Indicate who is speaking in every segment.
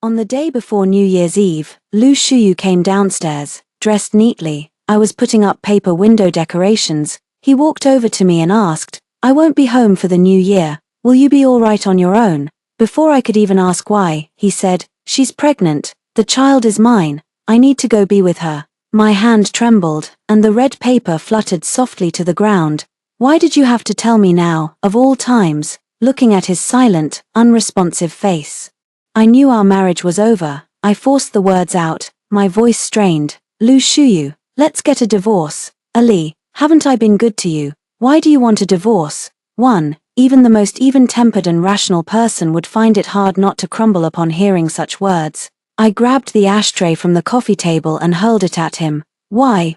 Speaker 1: On the day before New Year's Eve, Lu Shuyu came downstairs, dressed neatly. I was putting up paper window decorations. He walked over to me and asked, "I won't be home for the new year. Will you be all right on your own?" Before I could even ask why, he said, "She's pregnant. The child is mine. I need to go be with her." My hand trembled, and the red paper fluttered softly to the ground. "Why did you have to tell me now, of all times?" Looking at his silent, unresponsive face. I knew our marriage was over. I forced the words out, my voice strained. "Lu Shuyu, let's get a divorce. Ali, haven't I been good to you? Why do you want a divorce?" Even the most even-tempered and rational person would find it hard not to crumble upon hearing such words. I grabbed the ashtray from the coffee table and hurled it at him. Why,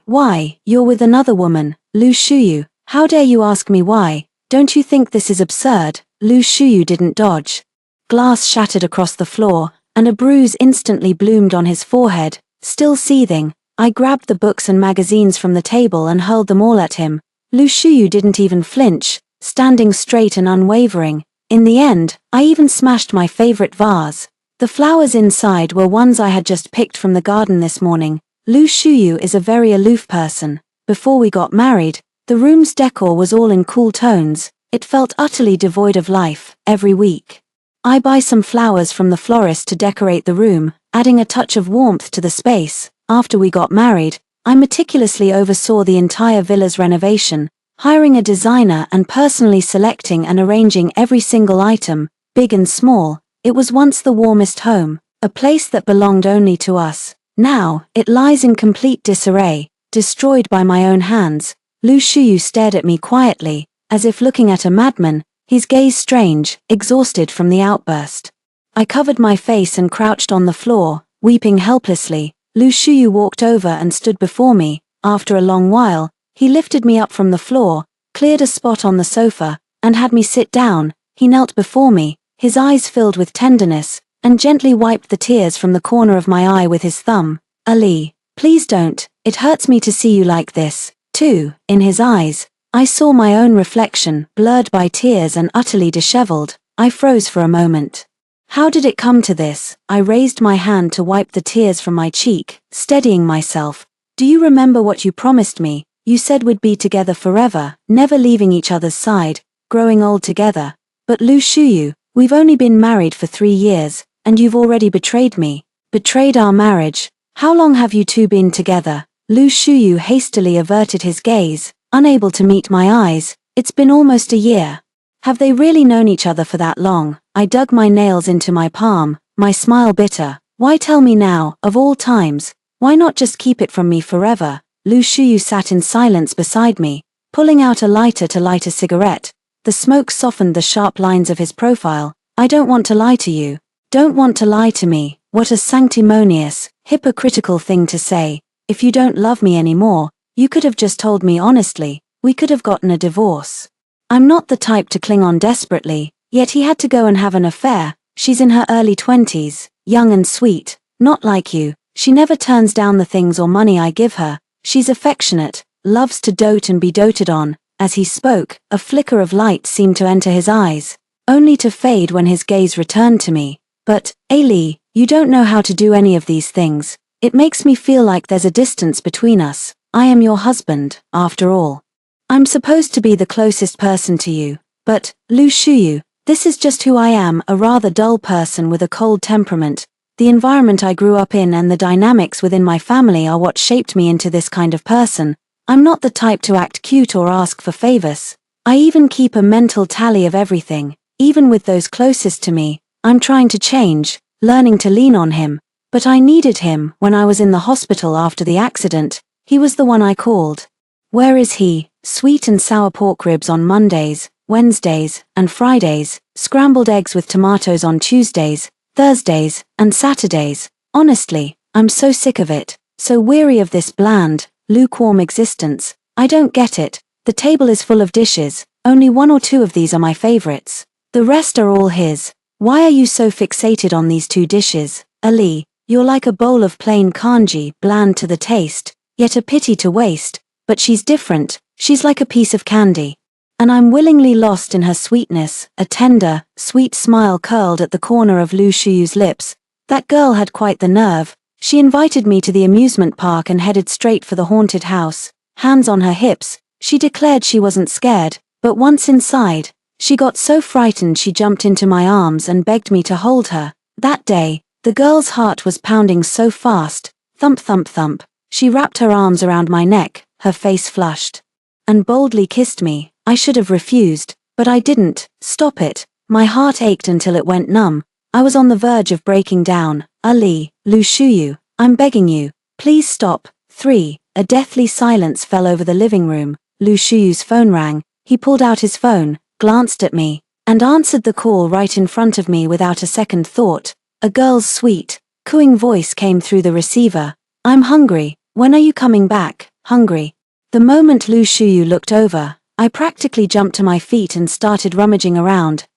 Speaker 1: you're with another woman, Lu Shuyu. How dare you ask me why? Don't you think this is absurd?" Lu Shuyu didn't dodge. Glass shattered across the floor, and a bruise instantly bloomed on his forehead. Still seething, I grabbed the books and magazines from the table and hurled them all at him. Lu Shuyu didn't even flinch, standing straight and unwavering. In the end, I even smashed my favorite vase. The flowers inside were ones I had just picked from the garden this morning. Lu Shuyu is a very aloof person. Before we got married, the room's decor was all in cool tones. It felt utterly devoid of life. Every week, I buy some flowers from the florist to decorate the room, adding a touch of warmth to the space. After we got married, I meticulously oversaw the entire villa's renovation, hiring a designer and personally selecting and arranging every single item, big and small. It was once the warmest home, a place that belonged only to us. Now, it lies in complete disarray, destroyed by my own hands. Lu Shuyu stared at me quietly, as if looking at a madman, his gaze strange, exhausted from the outburst. I covered my face and crouched on the floor, weeping helplessly. Lu Shuyu walked over and stood before me. After a long while, he lifted me up from the floor, cleared a spot on the sofa, and had me sit down. He knelt before me, his eyes filled with tenderness, and gently wiped the tears from the corner of my eye with his thumb. "Ali, please don't, it hurts me to see you like this." Too, in his eyes, I saw my own reflection, blurred by tears and utterly disheveled. I froze for a moment. How did it come to this? I raised my hand to wipe the tears from my cheek, steadying myself. "Do you remember what you promised me? You said we'd be together forever, never leaving each other's side, growing old together. But Lu Shuyu, we've only been married for 3 years, and you've already betrayed me. Betrayed our marriage. How long have you two been together?" Lu Shuyu hastily averted his gaze, unable to meet my eyes. "It's been almost a year." Have they really known each other for that long? I dug my nails into my palm, my smile bitter. Why tell me now, of all times? Why not just keep it from me forever? Lu Shuyu sat in silence beside me, pulling out a lighter to light a cigarette. The smoke softened the sharp lines of his profile. "I don't want to lie to you. Don't want to lie to me." What a sanctimonious, hypocritical thing to say. If you don't love me anymore, you could have just told me honestly. We could have gotten a divorce. I'm not the type to cling on desperately, yet he had to go and have an affair. She's in her early 20s, young and sweet, not like you. She never turns down the things or money I give her. She's affectionate, loves to dote and be doted on. As he spoke, a flicker of light seemed to enter his eyes, only to fade when his gaze returned to me. "But, Ali, you don't know how to do any of these things. It makes me feel like there's a distance between us. I am your husband, after all. I'm supposed to be the closest person to you. But, Lu Shuyu, this is just who I am, a rather dull person with a cold temperament. The environment I grew up in and the dynamics within my family are what shaped me into this kind of person. I'm not the type to act cute or ask for favors. I even keep a mental tally of everything, even with those closest to me. I'm trying to change, learning to lean on him. But I needed him when I was in the hospital after the accident. He was the one I called. Where is he? Sweet and sour pork ribs on Mondays, Wednesdays, and Fridays, scrambled eggs with tomatoes on Tuesdays, Thursdays, and Saturdays. Honestly, I'm so sick of it, so weary of this bland, lukewarm existence. I don't get it. The table is full of dishes, only 1 or 2 of these are my favorites. The rest are all his. Why are you so fixated on these 2 dishes? Ali, you're like a bowl of plain kanji, bland to the taste, yet a pity to waste. But she's different, she's like a piece of candy. And I'm willingly lost in her sweetness. A tender, sweet smile curled at the corner of Lu Shuyu's lips. That girl had quite the nerve. She invited me to the amusement park and headed straight for the haunted house. Hands on her hips, she declared she wasn't scared, but once inside, she got so frightened she jumped into my arms and begged me to hold her. That day, the girl's heart was pounding so fast, thump thump thump, she wrapped her arms around my neck, her face flushed, and boldly kissed me. I should have refused, but I didn't. Stop it. My heart ached until it went numb. I was on the verge of breaking down. Ali, Lu Shuyu, I'm begging you, please stop. 3. A deathly silence fell over the living room. Lu Shuyu's phone rang. He pulled out his phone, glanced at me, and answered the call right in front of me without a second thought. A girl's sweet, cooing voice came through the receiver. I'm hungry. When are you coming back? Hungry. The moment Lu Shuyu looked over, I practically jumped to my feet and started rummaging around.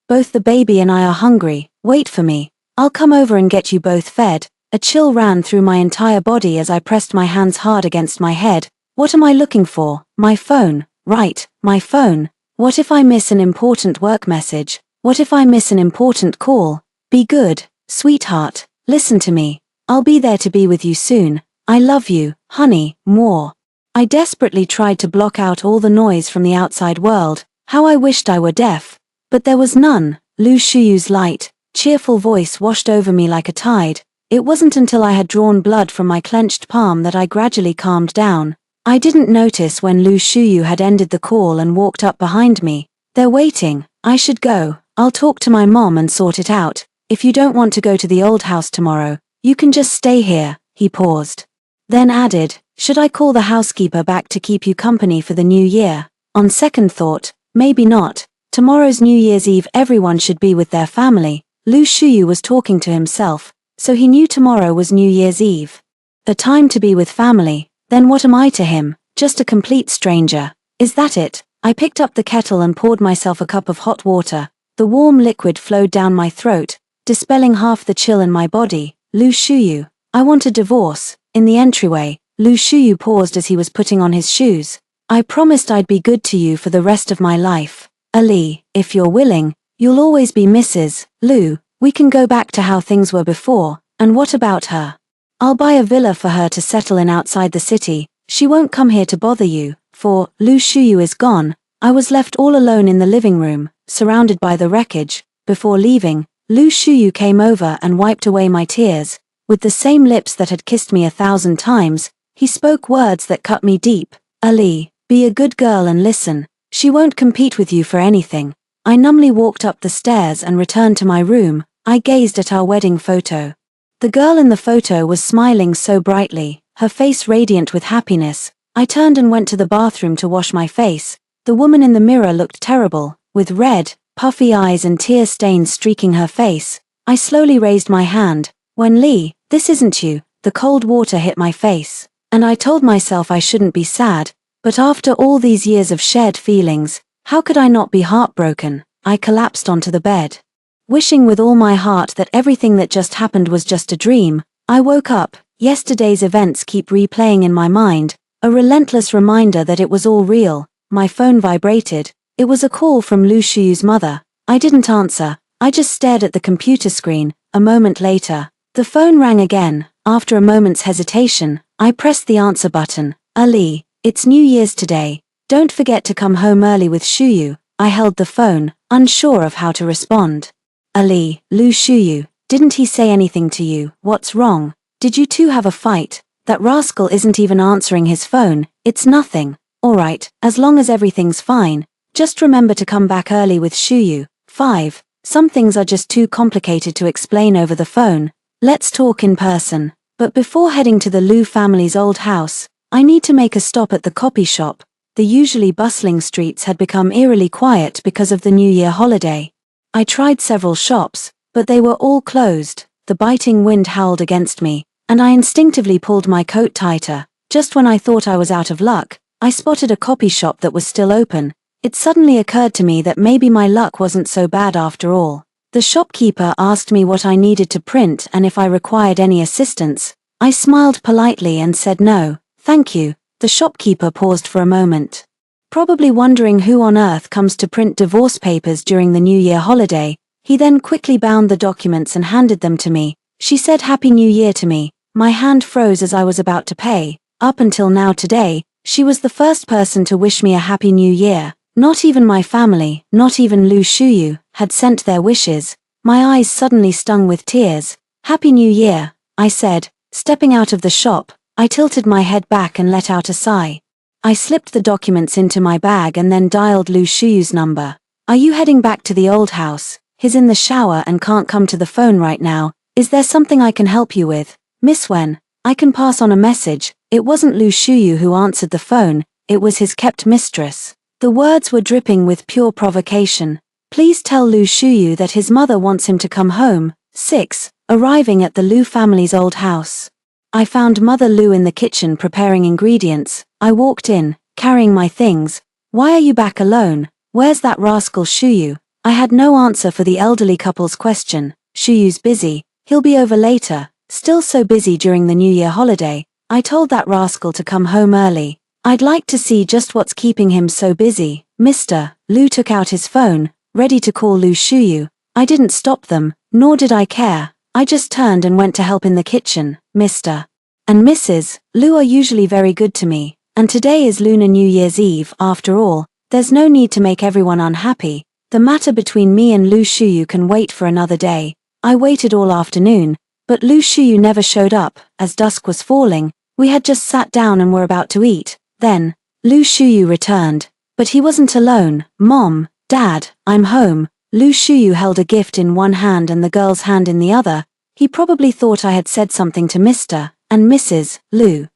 Speaker 1: Both the baby and I are hungry. Wait for me. I'll come over and get you both fed. A chill ran through my entire body as I pressed my hands hard against my head. What am I looking for? My phone. Right, my phone. What if I miss an important work message? What if I miss an important call? Be good, sweetheart. Listen to me. I'll be there to be with you soon. I love you, honey, more. I desperately tried to block out all the noise from the outside world. How I wished I were deaf. But there was none. Lu Shuyu's light, cheerful voice washed over me like a tide. It wasn't until I had drawn blood from my clenched palm that I gradually calmed down. I didn't notice when Lu Shuyu had ended the call and walked up behind me. They're waiting. I should go. I'll talk to my mom and sort it out. If you don't want to go to the old house tomorrow, you can just stay here. He paused. Then added, should I call the housekeeper back to keep you company for the new year? On second thought, maybe not. Tomorrow's New Year's Eve, everyone should be with their family. Lu Shuyu was talking to himself, so he knew tomorrow was New Year's Eve. A time to be with family. Then what am I to him? Just a complete stranger. Is that it? I picked up the kettle and poured myself a cup of hot water. The warm liquid flowed down my throat, dispelling half the chill in my body. Lu Shuyu, I want a divorce. In the entryway, Lu Shuyu paused as he was putting on his shoes. I promised I'd be good to you for the rest of my life. Ali, if you're willing, you'll always be Mrs. Lu. We can go back to how things were before. And what about her? I'll buy a villa for her to settle in outside the city. She won't come here to bother you. For Lu Shuyu is gone. I was left all alone in the living room, surrounded by the wreckage. Before leaving, Lu Shuyu came over and wiped away my tears. With the same lips that had kissed me 1,000 times, he spoke words that cut me deep. Ali, be a good girl and listen. She won't compete with you for anything. I numbly walked up the stairs and returned to my room. I gazed at our wedding photo. The girl in the photo was smiling so brightly, her face radiant with happiness. I turned and went to the bathroom to wash my face. The woman in the mirror looked terrible, with red, puffy eyes and tear stains streaking her face. I slowly raised my hand. When Lee, this isn't you, the cold water hit my face, and I told myself I shouldn't be sad, but after all these years of shared feelings, how could I not be heartbroken? I collapsed onto the bed. Wishing with all my heart that everything that just happened was just a dream, I woke up. Yesterday's events keep replaying in my mind, a relentless reminder that it was all real. My phone vibrated. It was a call from Lu Shuyu's mother. I didn't answer. I just stared at the computer screen. A moment later, the phone rang again. After a moment's hesitation, I pressed the answer button. Ali, it's New Year's today. Don't forget to come home early with Shuyu. I held the phone, unsure of how to respond. Ali, Lu Shuyu, didn't he say anything to you? What's wrong? Did you two have a fight? That rascal isn't even answering his phone. It's nothing. Alright, as long as everything's fine. Just remember to come back early with Shuyu. 5. Some things are just too complicated to explain over the phone. Let's talk in person. But before heading to the Lu family's old house, I need to make a stop at the copy shop. The usually bustling streets had become eerily quiet because of the New Year holiday. I tried several shops, but they were all closed. The biting wind howled against me, and I instinctively pulled my coat tighter. Just when I thought I was out of luck, I spotted a copy shop that was still open. It suddenly occurred to me that maybe my luck wasn't so bad after all. The shopkeeper asked me what I needed to print and if I required any assistance. I smiled politely and said no, thank you. The shopkeeper paused for a moment, probably wondering who on earth comes to print divorce papers during the New Year holiday. He then quickly bound the documents and handed them to me. She said Happy New Year to me. My hand froze as I was about to pay. Up until now today, she was the first person to wish me a Happy New Year. Not even my family, not even Lu Shuyu, had sent their wishes. My eyes suddenly stung with tears. Happy New Year, I said. Stepping out of the shop, I tilted my head back and let out a sigh. I slipped the documents into my bag and then dialed Lu Shuyu's number. Are you heading back to the old house? He's in the shower and can't come to the phone right now. Is there something I can help you with? Miss Wen, I can pass on a message. It wasn't Lu Shuyu who answered the phone, it was his kept mistress. The words were dripping with pure provocation. Please tell Lu Shuyu that his mother wants him to come home. 6. Arriving at the Lu family's old house. I found Mother Lu in the kitchen preparing ingredients. I walked in, carrying my things. Why are you back alone? Where's that rascal Shuyu? I had no answer for the elderly couple's question. Shuyu's busy. He'll be over later. Still so busy during the New Year holiday. I told that rascal to come home early. I'd like to see just what's keeping him so busy. Mr. Lu took out his phone, ready to call Lu Shuyu. I didn't stop them, nor did I care. I just turned and went to help in the kitchen. Mr. and Mrs. Lu are usually very good to me, and today is Lunar New Year's Eve. After all, there's no need to make everyone unhappy. The matter between me and Lu Shuyu can wait for another day. I waited all afternoon, but Lu Shuyu never showed up. As dusk was falling, we had just sat down and were about to eat. Then, Lu Shuyu returned. But he wasn't alone. Mom, Dad, I'm home. Lu Shuyu held a gift in one hand and the girl's hand in the other. He probably thought I had said something to Mr. and Mrs. Lu.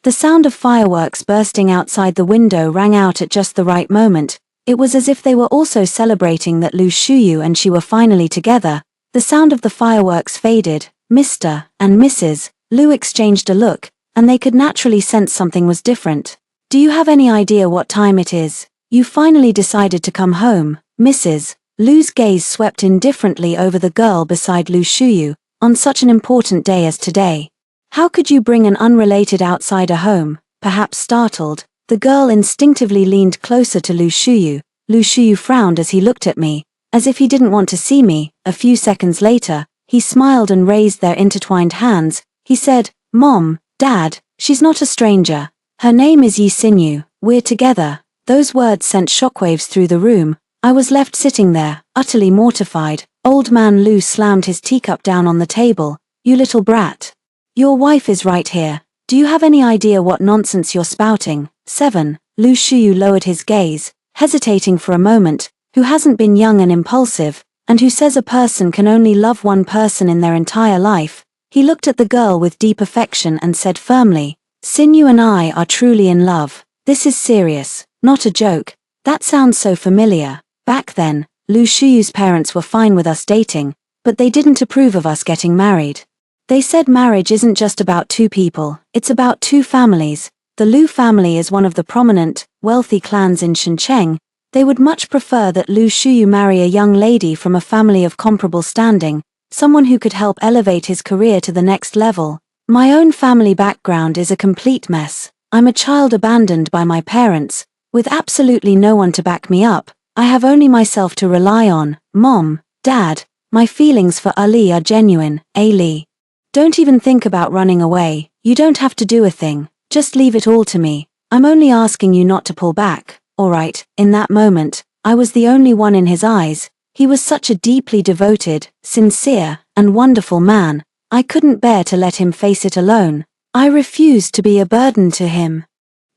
Speaker 1: The sound of fireworks bursting outside the window rang out at just the right moment. It was as if they were also celebrating that Lu Shuyu and she were finally together. The sound of the fireworks faded. Mr. and Mrs. Lu exchanged a look, and they could naturally sense something was different. Do you have any idea what time it is? You finally decided to come home. Mrs. Lu's gaze swept indifferently over the girl beside Lu Shuyu, on such an important day as today. How could you bring an unrelated outsider home? Perhaps startled, the girl instinctively leaned closer to Lu Shuyu. Lu Shuyu frowned as he looked at me, as if he didn't want to see me. A few seconds later, he smiled and raised their intertwined hands. He said, Mom, Dad, she's not a stranger. Her name is Yi Xinyu. We're together. Those words sent shockwaves through the room. I was left sitting there, utterly mortified. Old man Lu slammed his teacup down on the table. You little brat. Your wife is right here. Do you have any idea what nonsense you're spouting? 7. Lu Shuyu lowered his gaze, hesitating for a moment. Who hasn't been young and impulsive, and who says a person can only love one person in their entire life? He looked at the girl with deep affection and said firmly, Xinyu and I are truly in love. This is serious, not a joke. That sounds so familiar. Back then, Lu Shuyu's parents were fine with us dating, but they didn't approve of us getting married. They said marriage isn't just about two people, it's about two families. The Lu family is one of the prominent, wealthy clans in Shenzhen. They would much prefer that Lu Shuyu marry a young lady from a family of comparable standing, someone who could help elevate his career to the next level. My own family background is a complete mess. I'm a child abandoned by my parents, with absolutely no one to back me up. I have only myself to rely on. Mom, Dad, my feelings for Ali are genuine. Ali. Don't even think about running away. You don't have to do a thing. Just leave it all to me. I'm only asking you not to pull back. Alright. In that moment, I was the only one in his eyes. He was such a deeply devoted, sincere, and wonderful man. I couldn't bear to let him face it alone. I refused to be a burden to him.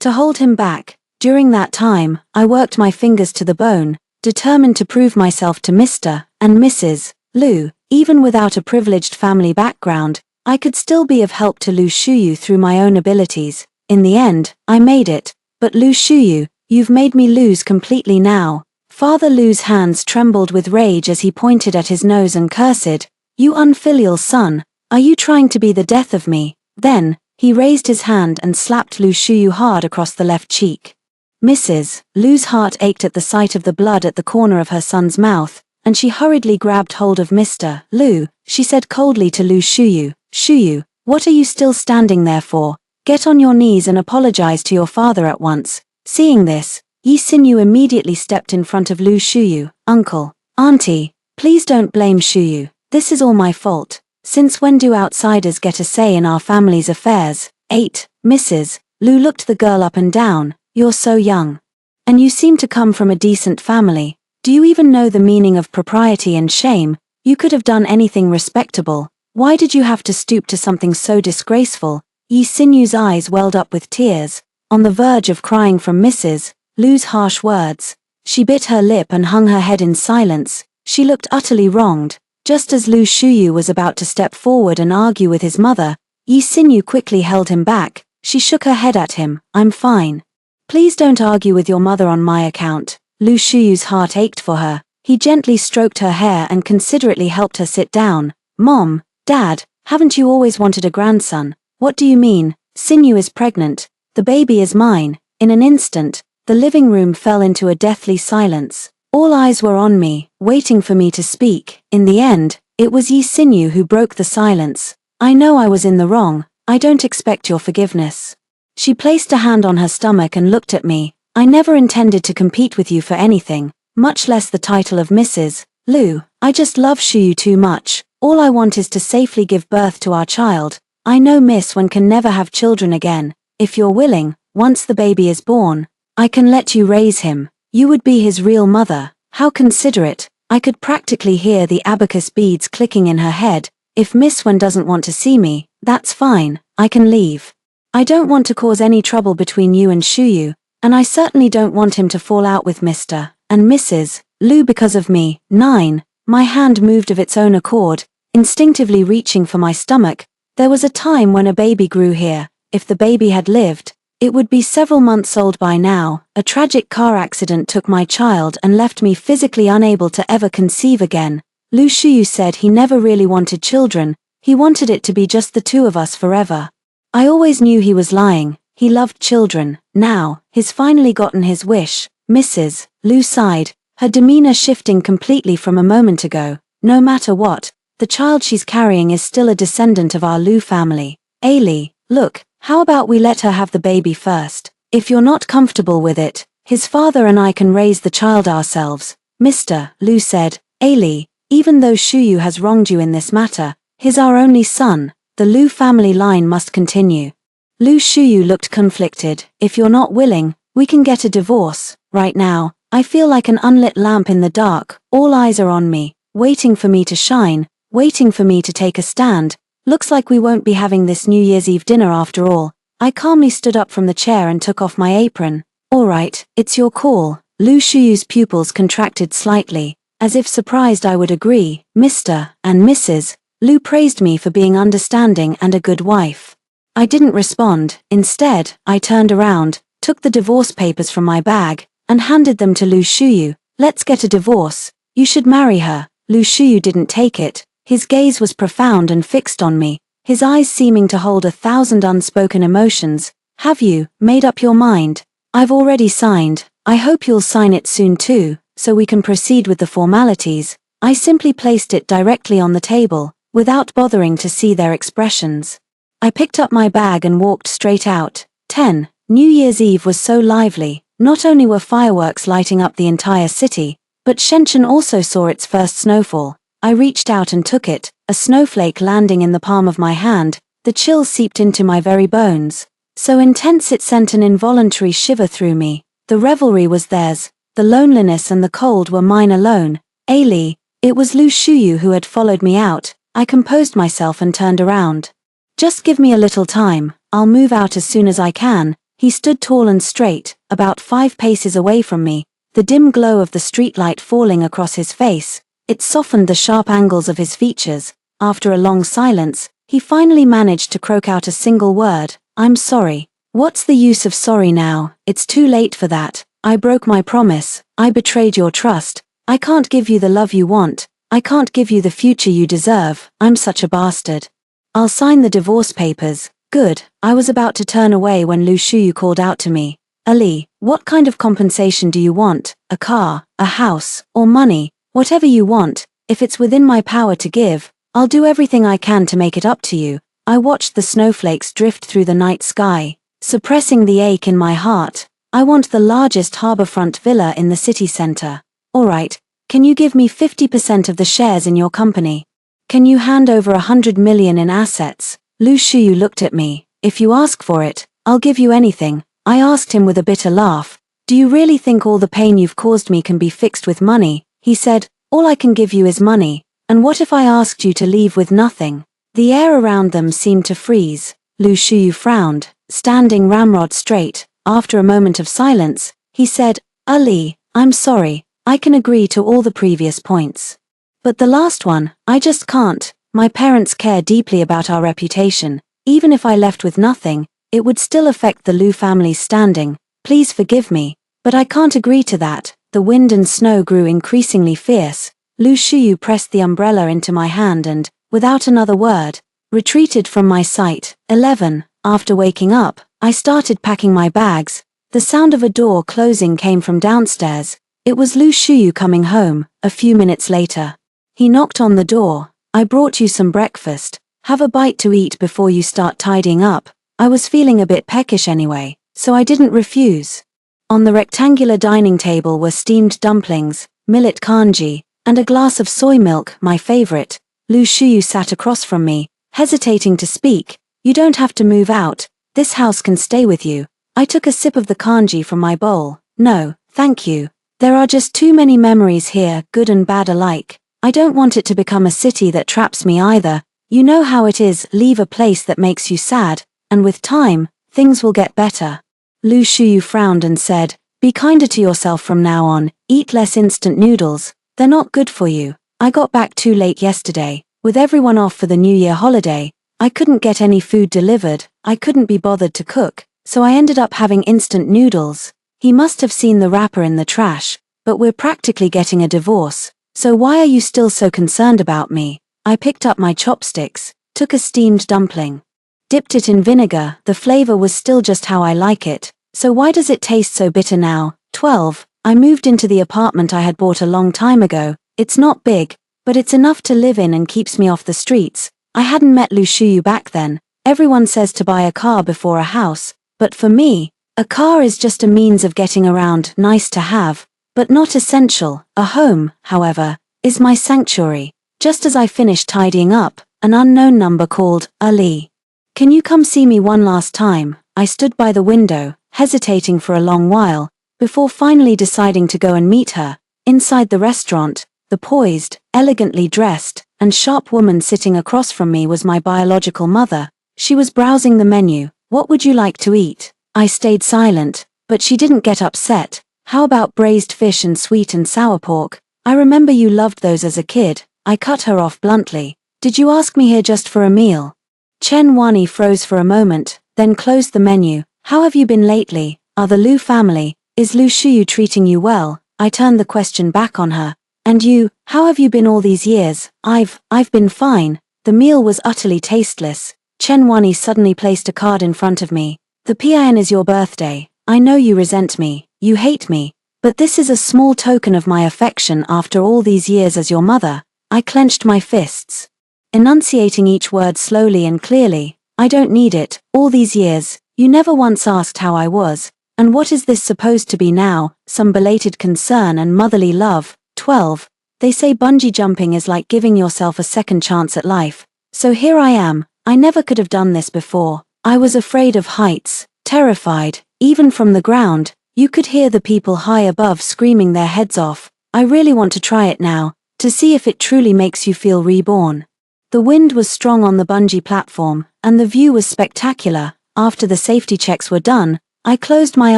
Speaker 1: To hold him back. During that time, I worked my fingers to the bone, determined to prove myself to Mr. and Mrs. Lu. Even without a privileged family background, I could still be of help to Lu Shuyu through my own abilities. In the end, I made it. But Lu Shuyu, you've made me lose completely now. Father Lu's hands trembled with rage as he pointed at his nose and cursed, You unfilial son, are you trying to be the death of me? Then, he raised his hand and slapped Lu Shuyu hard across the left cheek. Mrs. Lu's heart ached at the sight of the blood at the corner of her son's mouth, and she hurriedly grabbed hold of Mr. Lu. She said coldly to Lu Shuyu, Shuyu, what are you still standing there for? Get on your knees and apologize to your father at once. Seeing this, Yi Xinyu immediately stepped in front of Lu Shuyu. Uncle, Auntie, please don't blame Shuyu. This is all my fault. Since when do outsiders get a say in our family's affairs? 8. Mrs. Lu looked the girl up and down. You're so young. And you seem to come from a decent family. Do you even know the meaning of propriety and shame? You could have done anything respectable. Why did you have to stoop to something so disgraceful? Yi Sinyu's eyes welled up with tears, on the verge of crying from Mrs. Lu's harsh words. She bit her lip and hung her head in silence. She looked utterly wronged. Just as Lu Shuyu was about to step forward and argue with his mother, Yi Sinyu quickly held him back. She shook her head at him. I'm fine. Please don't argue with your mother on my account. Lu Shuyu's heart ached for her. He gently stroked her hair and considerately helped her sit down. Mom, Dad, haven't you always wanted a grandson? What do you mean? Sinyu is pregnant. The baby is mine. In an instant, the living room fell into a deathly silence. All eyes were on me, waiting for me to speak. In the end, it was Yi Sinyu who broke the silence. I know I was in the wrong. I don't expect your forgiveness. She placed a hand on her stomach and looked at me. I never intended to compete with you for anything, much less the title of Mrs. Lu. I just love Shuyu too much. All I want is to safely give birth to our child. I know Miss Wen can never have children again. If you're willing, once the baby is born, I can let you raise him. You would be his real mother. How considerate. I could practically hear the abacus beads clicking in her head. If Miss Wen doesn't want to see me, that's fine. I can leave. I don't want to cause any trouble between you and Shuyu, and I certainly don't want him to fall out with Mr. and Mrs. Lu because of me. 9. My hand moved of its own accord, instinctively reaching for my stomach. There was a time when a baby grew here. If the baby had lived, it would be several months old by now. A tragic car accident took my child and left me physically unable to ever conceive again. Lu Shuyu said he never really wanted children. He wanted it to be just the two of us forever. I always knew he was lying. He loved children. Now, he's finally gotten his wish. Mrs. Lu sighed, her demeanor shifting completely from a moment ago. No matter what, the child she's carrying is still a descendant of our Lu family. Ailey, look, how about we let her have the baby first? If you're not comfortable with it, his father and I can raise the child ourselves. Mr. Lu said. Ailey, even though Shuyu has wronged you in this matter, he's our only son. The Lu family line must continue. Lu Shuyu looked conflicted. If you're not willing, we can get a divorce. Right now, I feel like an unlit lamp in the dark. All eyes are on me, waiting for me to shine, waiting for me to take a stand. Looks like we won't be having this New Year's Eve dinner after all. I calmly stood up from the chair and took off my apron. All right, it's your call. Lu Shuyu's pupils contracted slightly, as if surprised I would agree. Mr. and Mrs. Lu praised me for being understanding and a good wife. I didn't respond. Instead, I turned around, took the divorce papers from my bag, and handed them to Lu Shuyu. Let's get a divorce. You should marry her. Lu Shuyu didn't take it. His gaze was profound and fixed on me, his eyes seeming to hold 1,000 unspoken emotions. Have you made up your mind? I've already signed. I hope you'll sign it soon too, so we can proceed with the formalities. I simply placed it directly on the table, without bothering to see their expressions. I picked up my bag and walked straight out. 10. New Year's Eve was so lively. Not only were fireworks lighting up the entire city, but Shenzhen also saw its first snowfall. I reached out and took it, a snowflake landing in the palm of my hand. The chill seeped into my very bones. So intense it sent an involuntary shiver through me. The revelry was theirs. The loneliness and the cold were mine alone. Ailey, it was Lu Shuyu who had followed me out. I composed myself and turned around. Just give me a little time. I'll move out as soon as I can. He stood tall and straight, about 5 paces away from me, the dim glow of the streetlight falling across his face. It softened the sharp angles of his features. After a long silence, he finally managed to croak out a single word. I'm sorry. What's the use of sorry now? It's too late for that. I broke my promise. I betrayed your trust. I can't give you the love you want. I can't give you the future you deserve. I'm such a bastard. I'll sign the divorce papers. Good. I was about to turn away when Lu Shuyu called out to me. Ali, what kind of compensation do you want? A car, a house, or money? Whatever you want. If it's within my power to give, I'll do everything I can to make it up to you. I watched the snowflakes drift through the night sky, suppressing the ache in my heart. I want the largest harborfront villa in the city center. All right, can you give me 50% of the shares in your company? Can you hand over 100 million in assets? Lu Shuyu looked at me. If you ask for it, I'll give you anything. I asked him with a bitter laugh. Do you really think all the pain you've caused me can be fixed with money? He said, all I can give you is money. And what if I asked you to leave with nothing? The air around them seemed to freeze. Lu Shuyu frowned, standing ramrod straight. After a moment of silence, he said, Ali, I'm sorry, I can agree to all the previous points. But the last one, I just can't. My parents care deeply about our reputation. Even if I left with nothing, it would still affect the Lu family's standing. Please forgive me, but I can't agree to that. The wind and snow grew increasingly fierce. Lu Shuyu pressed the umbrella into my hand and, without another word, retreated from my sight. 11. After waking up, I started packing my bags. The sound of a door closing came from downstairs. It was Lu Shuyu coming home. A few minutes later, he knocked on the door. I brought you some breakfast. Have a bite to eat before you start tidying up. I was feeling a bit peckish anyway, so I didn't refuse. On the rectangular dining table were steamed dumplings, millet kanji, and a glass of soy milk, my favorite. Lu Shuyu sat across from me, hesitating to speak. You don't have to move out. This house can stay with you. I took a sip of the kanji from my bowl. No, thank you. There are just too many memories here, good and bad alike. I don't want it to become a city that traps me either. You know how it is, leave a place that makes you sad, and with time, things will get better. Lu Shuyu frowned and said, be kinder to yourself from now on, eat less instant noodles. They're not good for you. I got back too late yesterday. With everyone off for the New Year holiday, I couldn't get any food delivered. I couldn't be bothered to cook, so I ended up having instant noodles. He must have seen the wrapper in the trash, but we're practically getting a divorce. So why are you still so concerned about me? I picked up my chopsticks, took a steamed dumpling, dipped it in vinegar. The flavor was still just how I like it. So why does it taste so bitter now? 12. I moved into the apartment I had bought a long time ago. It's not big, but it's enough to live in and keeps me off the streets. I hadn't met Lu Shuyu back then. Everyone says to buy a car before a house, but for me, a car is just a means of getting around, nice to have, but not essential. A home, however, is my sanctuary. Just as I finished tidying up, an unknown number called, Ali. Can you come see me one last time? I stood by the window, hesitating for a long while, before finally deciding to go and meet her. Inside the restaurant, the poised, elegantly dressed, and sharp woman sitting across from me was my biological mother. She was browsing the menu. What would you like to eat? I stayed silent, but she didn't get upset. How about braised fish and sweet and sour pork? I remember you loved those as a kid. I cut her off bluntly. Did you ask me here just for a meal? Chen Wani froze for a moment, then closed the menu. How have you been lately? Are the Lu family? Is Lu Shuyu treating you well? I turned the question back on her. And you, how have you been all these years? I've been fine. The meal was utterly tasteless. Chen Wani suddenly placed a card in front of me. The PIN is your birthday. I know you resent me, you hate me, but this is a small token of my affection after all these years as your mother. I clenched my fists, enunciating each word slowly and clearly. I don't need it. All these years, you never once asked how I was. And what is this supposed to be now? Some belated concern and motherly love. 12. They say bungee jumping is like giving yourself a second chance at life. So here I am. I never could have done this before. I was afraid of heights, terrified, even from the ground. You could hear the people high above screaming their heads off. I really want to try it now, to see if it truly makes you feel reborn. The wind was strong on the bungee platform, and the view was spectacular. After the safety checks were done, I closed my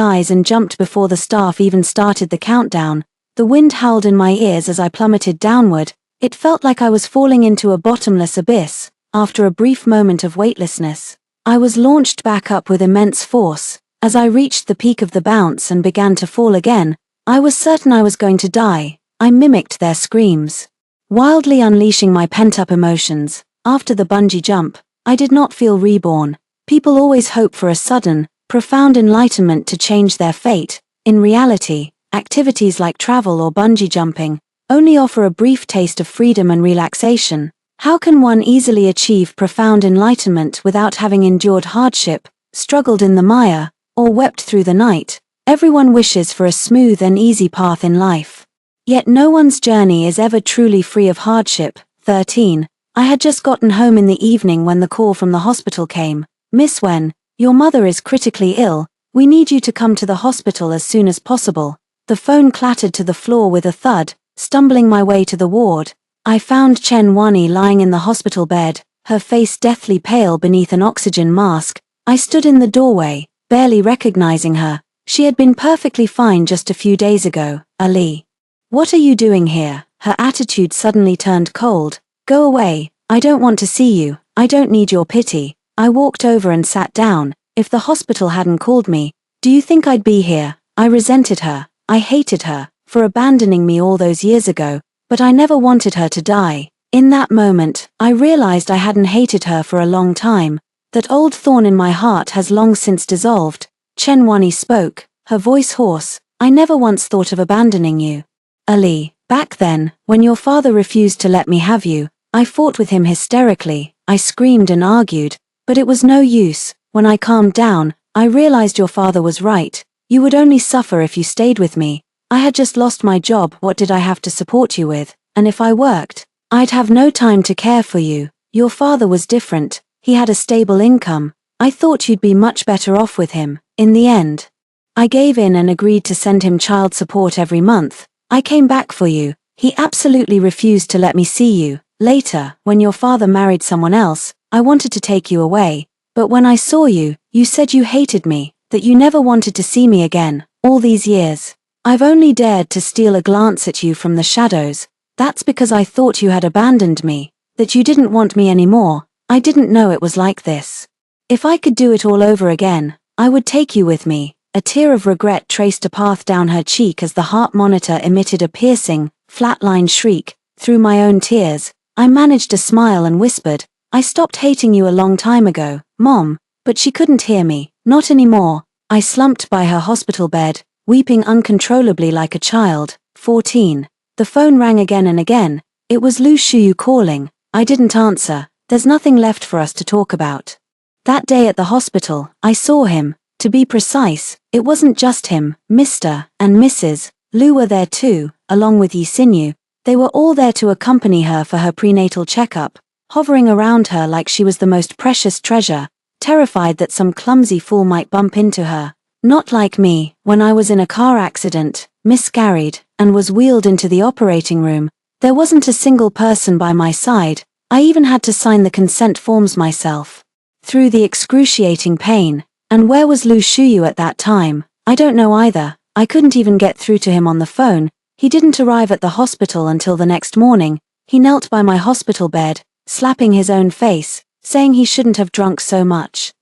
Speaker 1: eyes and jumped before the staff even started the countdown. The wind howled in my ears as I plummeted downward. It felt like I was falling into a bottomless abyss. After a brief moment of weightlessness, I was launched back up with immense force. As I reached the peak of the bounce and began to fall again, I was certain I was going to die. I mimicked their screams, wildly unleashing my pent-up emotions. After the bungee jump, I did not feel reborn. People always hope for a sudden, profound enlightenment to change their fate. In reality, activities like travel or bungee jumping only offer a brief taste of freedom and relaxation. How can one easily achieve profound enlightenment without having endured hardship, struggled in the mire, or wept through the night? Everyone wishes for a smooth and easy path in life. Yet no one's journey is ever truly free of hardship. 13. I had just gotten home in the evening when the call from the hospital came. Miss Wen, your mother is critically ill. We need you to come to the hospital as soon as possible. The phone clattered to the floor with a thud. Stumbling my way to the ward, I found Chen Wani lying in the hospital bed, her face deathly pale beneath an oxygen mask. I stood in the doorway, barely recognizing her. She had been perfectly fine just a few days ago. Ali. What are you doing here? Her attitude suddenly turned cold. Go away, I don't want to see you, I don't need your pity. I walked over and sat down. If the hospital hadn't called me, do you think I'd be here? I resented her, I hated her, for abandoning me all those years ago, but I never wanted her to die. In that moment, I realized I hadn't hated her for a long time. That old thorn in my heart has long since dissolved. Chen Wani spoke, her voice hoarse. I never once thought of abandoning you. Ali, back then, when your father refused to let me have you, I fought with him hysterically. I screamed and argued, but it was no use. When I calmed down, I realized your father was right. You would only suffer if you stayed with me. I had just lost my job. What did I have to support you with? And if I worked, I'd have no time to care for you. Your father was different. He had a stable income. I thought you'd be much better off with him. In the end, I gave in and agreed to send him child support every month. I came back for you. He absolutely refused to let me see you. Later, when your father married someone else, I wanted to take you away. But when I saw you, you said you hated me, that you never wanted to see me again. All these years, I've only dared to steal a glance at you from the shadows. That's because I thought you had abandoned me, that you didn't want me anymore. I didn't know it was like this. If I could do it all over again, I would take you with me. A tear of regret traced a path down her cheek as the heart monitor emitted a piercing, flatline shriek. Through my own tears, I managed to smile and whispered, I stopped hating you a long time ago, Mom. But she couldn't hear me, not anymore. I slumped by her hospital bed, weeping uncontrollably like a child. 14. The phone rang again and again. It was Lu Shuyu calling. I didn't answer. There's nothing left for us to talk about. That day at the hospital, I saw him. To be precise, it wasn't just him. Mr. and Mrs. Lu were there too, along with Yi Xinyu. They were all there to accompany her for her prenatal checkup, hovering around her like she was the most precious treasure, terrified that some clumsy fool might bump into her. Not like me, when I was in a car accident, miscarried, and was wheeled into the operating room. There wasn't a single person by my side. I even had to sign the consent forms myself. Through the excruciating pain. And where was Lu Shuyu at that time? I don't know either. I couldn't even get through to him on the phone. He didn't arrive at the hospital until the next morning. He knelt by my hospital bed, slapping his own face, saying he shouldn't have drunk so much.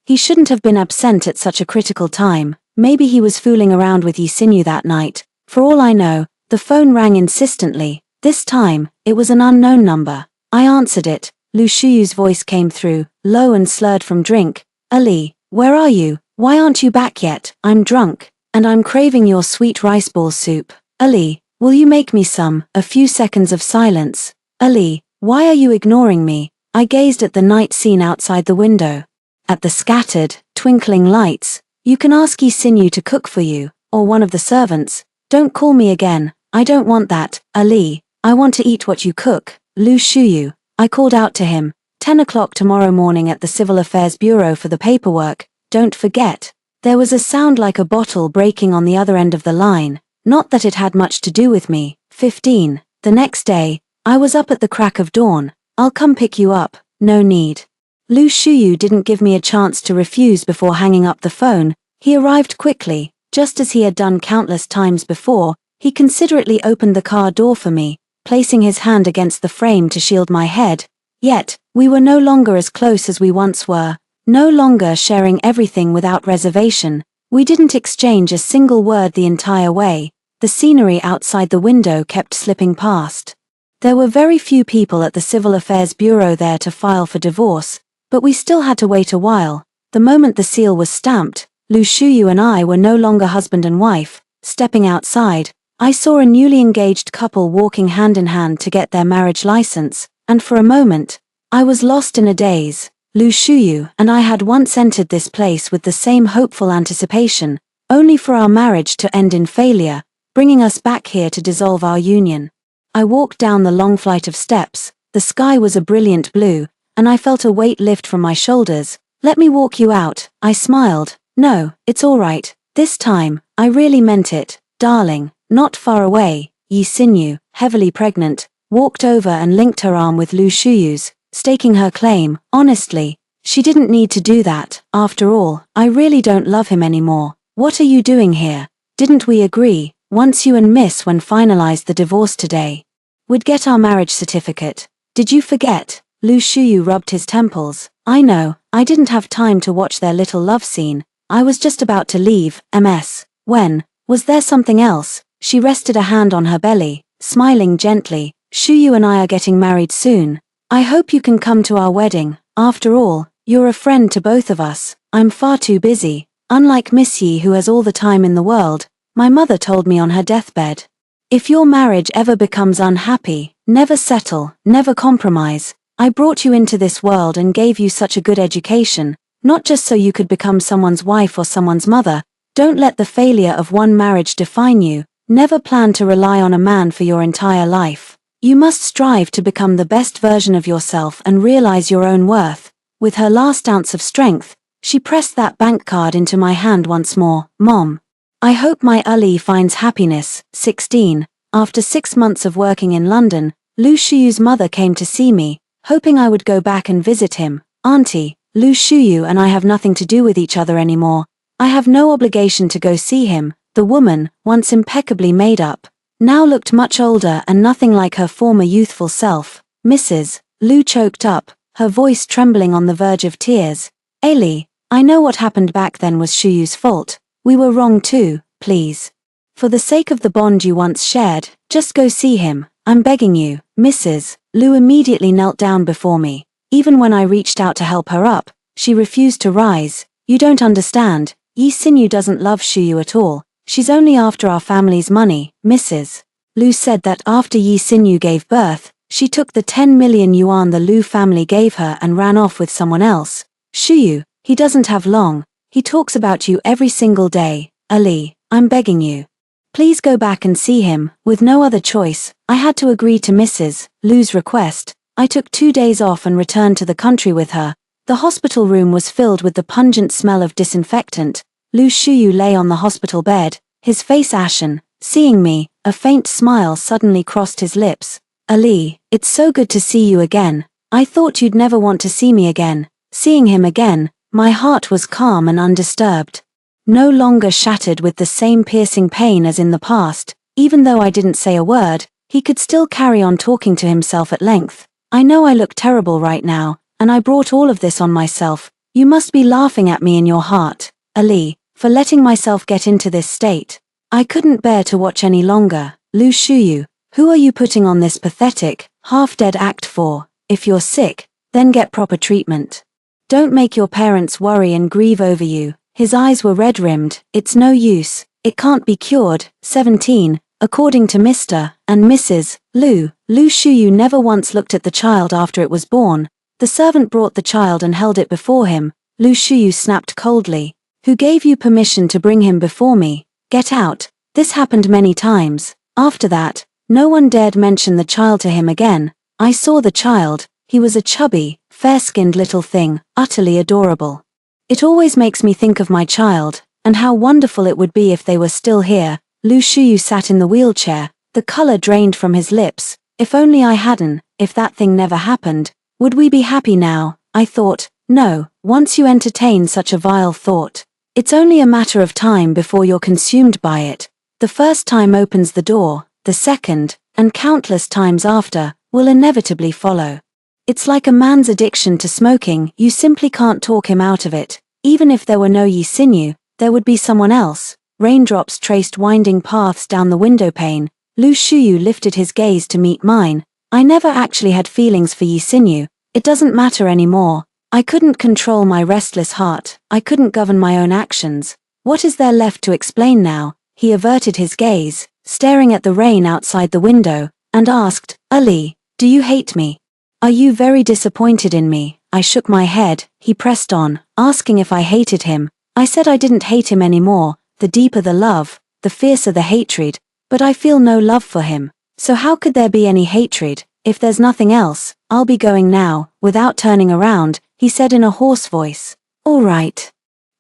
Speaker 1: He shouldn't have been absent at such a critical time. Maybe he was fooling around with Yi Xinyu that night. For all I know, the phone rang insistently. This time, it was an unknown number. I answered it. Lu Shuyu's voice came through, low and slurred from drink. Ali, where are you? Why aren't you back yet? I'm drunk, and I'm craving your sweet rice ball soup. Ali, will you make me some? A few seconds of silence. Ali, why are you ignoring me? I gazed at the night scene outside the window. At the scattered, twinkling lights. You can ask Yi Xinyu to cook for you, or one of the servants. Don't call me again. I don't want that. Ali, I want to eat what you cook. Lu Shuyu. I called out to him. 10 o'clock tomorrow morning at the Civil Affairs Bureau for the paperwork. Don't forget. There was a sound like a bottle breaking on the other end of the line. Not that it had much to do with me. 15. The next day, I was up at the crack of dawn. I'll come pick you up. No need. Lu Shuyu didn't give me a chance to refuse before hanging up the phone. He arrived quickly, just as he had done countless times before. He considerately opened the car door for me, placing his hand against the frame to shield my head. Yet, we were no longer as close as we once were, no longer sharing everything without reservation. We didn't exchange a single word the entire way. The scenery outside the window kept slipping past. There were very few people at the Civil Affairs Bureau there to file for divorce, but we still had to wait a while. The moment the seal was stamped, Lu Shuyu and I were no longer husband and wife. Stepping outside, I saw a newly engaged couple walking hand in hand to get their marriage license, and for a moment, I was lost in a daze. Lu Shuyu and I had once entered this place with the same hopeful anticipation, only for our marriage to end in failure, bringing us back here to dissolve our union. I walked down the long flight of steps, The sky was a brilliant blue, and I felt a weight lift from my shoulders. Let me walk you out, I smiled. No, it's all right. This time, I really meant it, darling. Not far away, Yi Xinyu, heavily pregnant, walked over and linked her arm with Lu Shuyu's, staking her claim. Honestly, she didn't need to do that. After all, I really don't love him anymore. What are you doing here? Didn't we agree, once you and Miss Wen finalized the divorce today, we'd get our marriage certificate? Did you forget? Lu Shuyu rubbed his temples. I know, I didn't have time to watch their little love scene. I was just about to leave. Ms. Wen, was there something else? She rested a hand on her belly, smiling gently. Shuyu and I are getting married soon. I hope you can come to our wedding. After all, you're a friend to both of us. I'm far too busy. Unlike Miss Yi, who has all the time in the world, my mother told me on her deathbed. If your marriage ever becomes unhappy, never settle, never compromise. I brought you into this world and gave you such a good education, not just so you could become someone's wife or someone's mother. Don't let the failure of one marriage define you. Never plan to rely on a man for your entire life. You must strive to become the best version of yourself and realize your own worth. With her last ounce of strength, she pressed that bank card into my hand once more. Mom, I hope my Ali finds happiness. 16. After 6 months of working in London, Lu Shuyu's mother came to see me, hoping I would go back and visit him. Auntie, Lu Shuyu and I have nothing to do with each other anymore. I have no obligation to go see him. The woman, once impeccably made up, now looked much older and nothing like her former youthful self. Mrs. Lu choked up, her voice trembling on the verge of tears. Ali, I know what happened back then was Shuyu's fault. We were wrong too, please. For the sake of the bond you once shared, just go see him. I'm begging you. Mrs. Lu immediately knelt down before me. Even when I reached out to help her up, she refused to rise. You don't understand. Yi Xinyu doesn't love Shuyu at all. She's only after our family's money. Mrs. Lu said that after Yi Xinyu gave birth, she took the 10 million yuan the Lu family gave her and ran off with someone else. Shuyu, he doesn't have long. He talks about you every single day. Ali, I'm begging you. Please go back and see him. With no other choice, I had to agree to Mrs. Lu's request. I took 2 days off and returned to the country with her. The hospital room was filled with the pungent smell of disinfectant. Lu Shuyu lay on the hospital bed, his face ashen. Seeing me, a faint smile suddenly crossed his lips. Ali, it's so good to see you again. I thought you'd never want to see me again. Seeing him again, my heart was calm and undisturbed. No longer shattered with the same piercing pain as in the past. Even though I didn't say a word, he could still carry on talking to himself at length. I know I look terrible right now, and I brought all of this on myself. You must be laughing at me in your heart, Ali, for letting myself get into this state. I couldn't bear to watch any longer. Lu Shuyu, who are you putting on this pathetic, half-dead act for? If you're sick, then get proper treatment. Don't make your parents worry and grieve over you. His eyes were red-rimmed. It's no use. It can't be cured. 17. According to Mr. and Mrs. Lu Shuyu never once looked at the child after it was born. The servant brought the child and held it before him. Lu Shuyu snapped coldly. Who gave you permission to bring him before me? Get out. This happened many times. After that, no one dared mention the child to him again. I saw the child. He was a chubby, fair-skinned little thing, utterly adorable. It always makes me think of my child, and how wonderful it would be if they were still here. Lu Shuyu sat in the wheelchair, the color drained from his lips. If only I hadn't, if that thing never happened, would we be happy now? I thought. No, once you entertain such a vile thought, it's only a matter of time before you're consumed by it. The first time opens the door, the second, and countless times after, will inevitably follow. It's like a man's addiction to smoking. You simply can't talk him out of it. Even if there were no Yi Xinyu, there would be someone else. Raindrops traced winding paths down the windowpane. Lu Shuyu lifted his gaze to meet mine. I never actually had feelings for Yi Xinyu. It doesn't matter anymore. I couldn't control my restless heart. I couldn't govern my own actions. What is there left to explain now? He averted his gaze, staring at the rain outside the window, and asked, Ali, do you hate me? Are you very disappointed in me? I shook my head. He pressed on, asking if I hated him. I said I didn't hate him anymore. The deeper the love, the fiercer the hatred, but I feel no love for him. So how could there be any hatred? If there's nothing else, I'll be going now. Without turning around, he said in a hoarse voice. All right.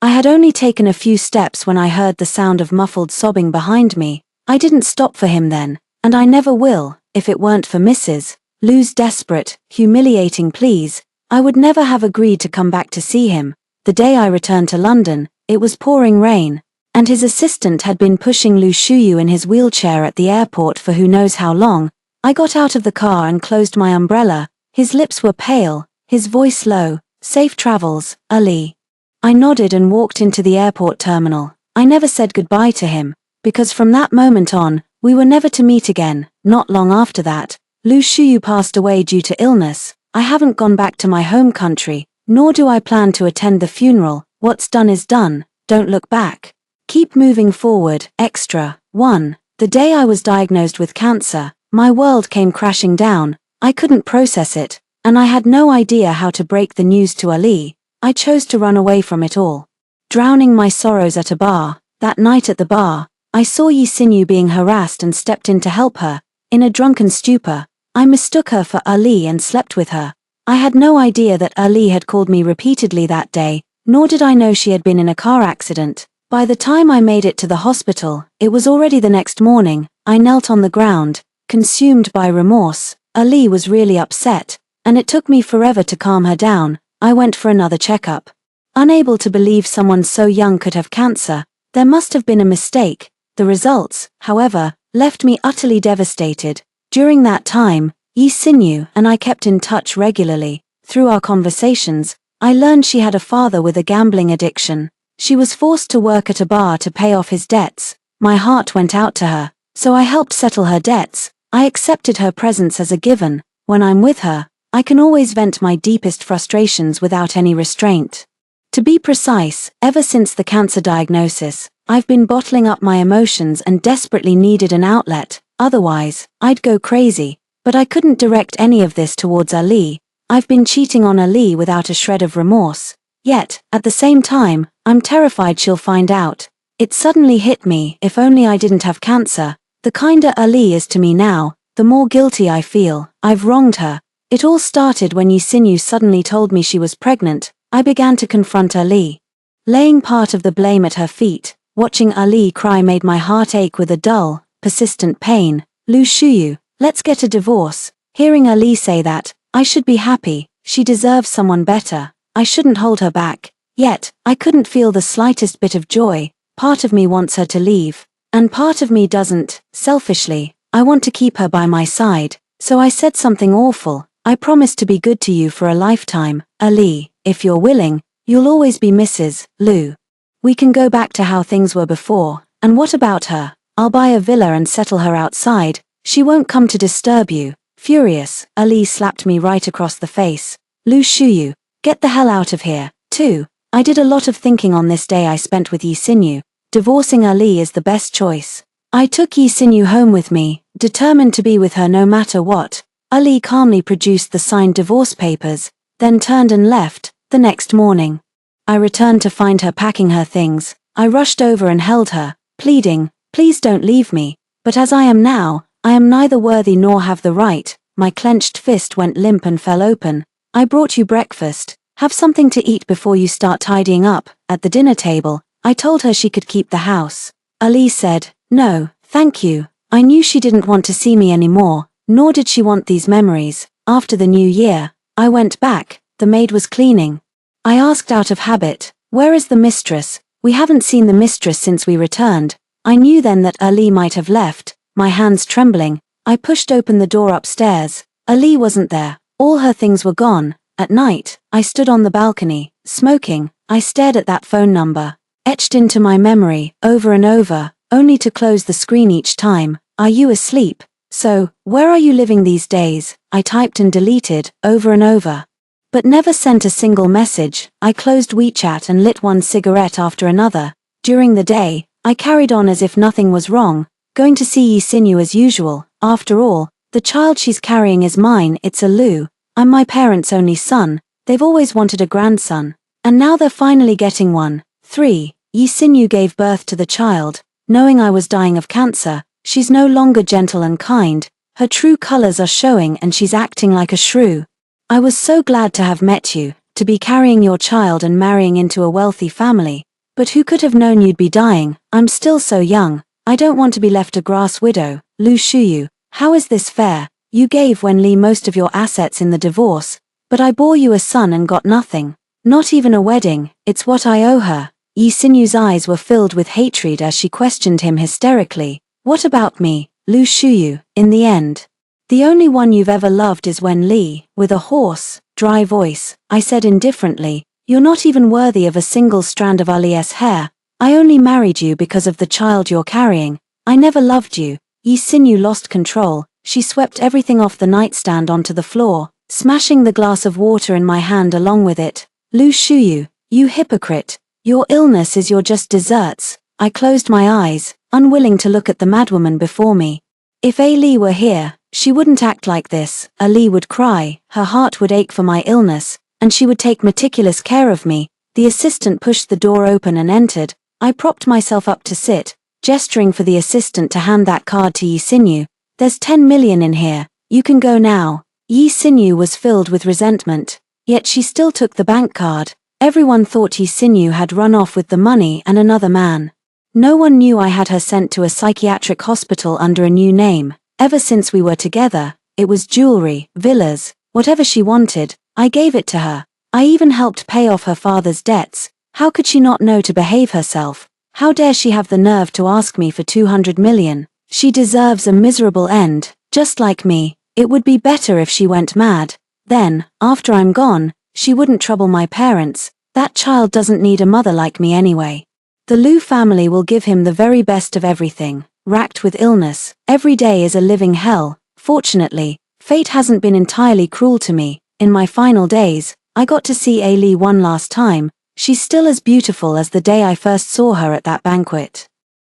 Speaker 1: I had only taken a few steps when I heard the sound of muffled sobbing behind me. I didn't stop for him then, and I never will. If it weren't for Mrs. Lou's desperate, humiliating pleas, I would never have agreed to come back to see him. The day I returned to London, it was pouring rain, and his assistant had been pushing Lu Shuyu in his wheelchair at the airport for who knows how long. I got out of the car and closed my umbrella. His lips were pale, his voice low. Safe travels, Ali. I nodded and walked into the airport terminal. I never said goodbye to him, because from that moment on, we were never to meet again. Not long after that, Lu Shuyu passed away due to illness. I haven't gone back to my home country, nor do I plan to attend the funeral. What's done is done. Don't look back. Keep moving forward. Extra. 1. The day I was diagnosed with cancer, my world came crashing down. I couldn't process it, and I had no idea how to break the news to Ali. I chose to run away from it all. Drowning my sorrows at a bar. That night at the bar, I saw Yi Xinyu being harassed and stepped in to help her. In a drunken stupor, I mistook her for Ali and slept with her. I had no idea that Ali had called me repeatedly that day, nor did I know she had been in a car accident. By the time I made it to the hospital, it was already the next morning. I knelt on the ground, consumed by remorse. Ali was really upset, and it took me forever to calm her down. I went for another checkup. Unable to believe someone so young could have cancer, there must have been a mistake. The results, however, left me utterly devastated. During that time, Yi Xinyu and I kept in touch regularly. Through our conversations, I learned she had a father with a gambling addiction. She was forced to work at a bar to pay off his debts. My heart went out to her, so I helped settle her debts. I accepted her presence as a given. When I'm with her, I can always vent my deepest frustrations without any restraint. To be precise, ever since the cancer diagnosis, I've been bottling up my emotions and desperately needed an outlet. Otherwise, I'd go crazy. But I couldn't direct any of this towards Ali. I've been cheating on Ali without a shred of remorse. Yet, at the same time, I'm terrified she'll find out. It suddenly hit me, if only I didn't have cancer. The kinder Ali is to me now, the more guilty I feel. I've wronged her. It all started when Yi Xinyu suddenly told me she was pregnant. I began to confront Ali. Laying part of the blame at her feet, watching Ali cry made my heart ache with a dull, persistent pain. Lu Shuyu, let's get a divorce. Hearing Ali say that, I should be happy. She deserves someone better. I shouldn't hold her back. Yet, I couldn't feel the slightest bit of joy. Part of me wants her to leave, and part of me doesn't. Selfishly, I want to keep her by my side. So I said something awful. I promise to be good to you for a lifetime. Ali, if you're willing, you'll always be Mrs. Lu. We can go back to how things were before. And what about her? I'll buy a villa and settle her outside. She won't come to disturb you. Furious, Ali slapped me right across the face. Lu Shuyu, get the hell out of here. 2. I did a lot of thinking on this day I spent with Yi Xinyu. Divorcing Ali is the best choice. I took Yi Xinyu home with me, determined to be with her no matter what. Ali calmly produced the signed divorce papers, then turned and left. The next morning, I returned to find her packing her things. I rushed over and held her, pleading, please don't leave me. But as I am now, I am neither worthy nor have the right. My clenched fist went limp and fell open. I brought you breakfast. Have something to eat before you start tidying up. At the dinner table, I told her she could keep the house. Ali said, no, thank you. I knew she didn't want to see me anymore, nor did she want these memories. After the new year, I went back. The maid was cleaning. I asked out of habit, where is the mistress? We haven't seen the mistress since we returned. I knew then that Ali might have left. My hands trembling, I pushed open the door upstairs. Ali wasn't there. All her things were gone. At night, I stood on the balcony, smoking. I stared at that phone number, etched into my memory, over and over, only to close the screen each time. Are you asleep? So, where are you living these days? I typed and deleted, over and over. But never sent a single message. I closed WeChat and lit one cigarette after another. During the day, I carried on as if nothing was wrong, going to see Yi Xinyu as usual. After all, the child she's carrying is mine. It's a Lu. I'm my parents' only son. They've always wanted a grandson. And now they're finally getting one. 3. Yi Xinyu gave birth to the child. Knowing I was dying of cancer, she's no longer gentle and kind. Her true colors are showing and she's acting like a shrew. I was so glad to have met you, to be carrying your child and marrying into a wealthy family. But who could have known you'd be dying? I'm still so young. I don't want to be left a grass widow. Lu Shuyu, how is this fair? You gave Wen Li most of your assets in the divorce, but I bore you a son and got nothing. Not even a wedding. It's what I owe her. Yi Sinyu's eyes were filled with hatred as she questioned him hysterically. What about me, Lu Shuyu, in the end? The only one you've ever loved is Wen Li. With a hoarse, dry voice, I said indifferently, you're not even worthy of a single strand of Ali's hair. I only married you because of the child you're carrying. I never loved you. Yi Sinyu lost control. She swept everything off the nightstand onto the floor, smashing the glass of water in my hand along with it. Lu Shuyu, you hypocrite. Your illness is your just desserts. I closed my eyes, unwilling to look at the madwoman before me. If A Li were here, she wouldn't act like this. A Li would cry, her heart would ache for my illness, and she would take meticulous care of me. The assistant pushed the door open and entered. I propped myself up to sit, gesturing for the assistant to hand that card to Yi Sinyu. There's 10 million in here. You can go now. Yi Sinyu was filled with resentment, yet she still took the bank card. Everyone thought Yi Sinyu had run off with the money and another man. No one knew I had her sent to a psychiatric hospital under a new name. Ever since we were together, it was jewelry, villas, whatever she wanted, I gave it to her. I even helped pay off her father's debts. How could she not know to behave herself? How dare she have the nerve to ask me for 200 million? She deserves a miserable end, just like me. It would be better if she went mad. Then, after I'm gone, she wouldn't trouble my parents. That child doesn't need a mother like me anyway. The Lu family will give him the very best of everything. Racked with illness, every day is a living hell. Fortunately, fate hasn't been entirely cruel to me. In my final days, I got to see A Li one last time. She's still as beautiful as the day I first saw her at that banquet.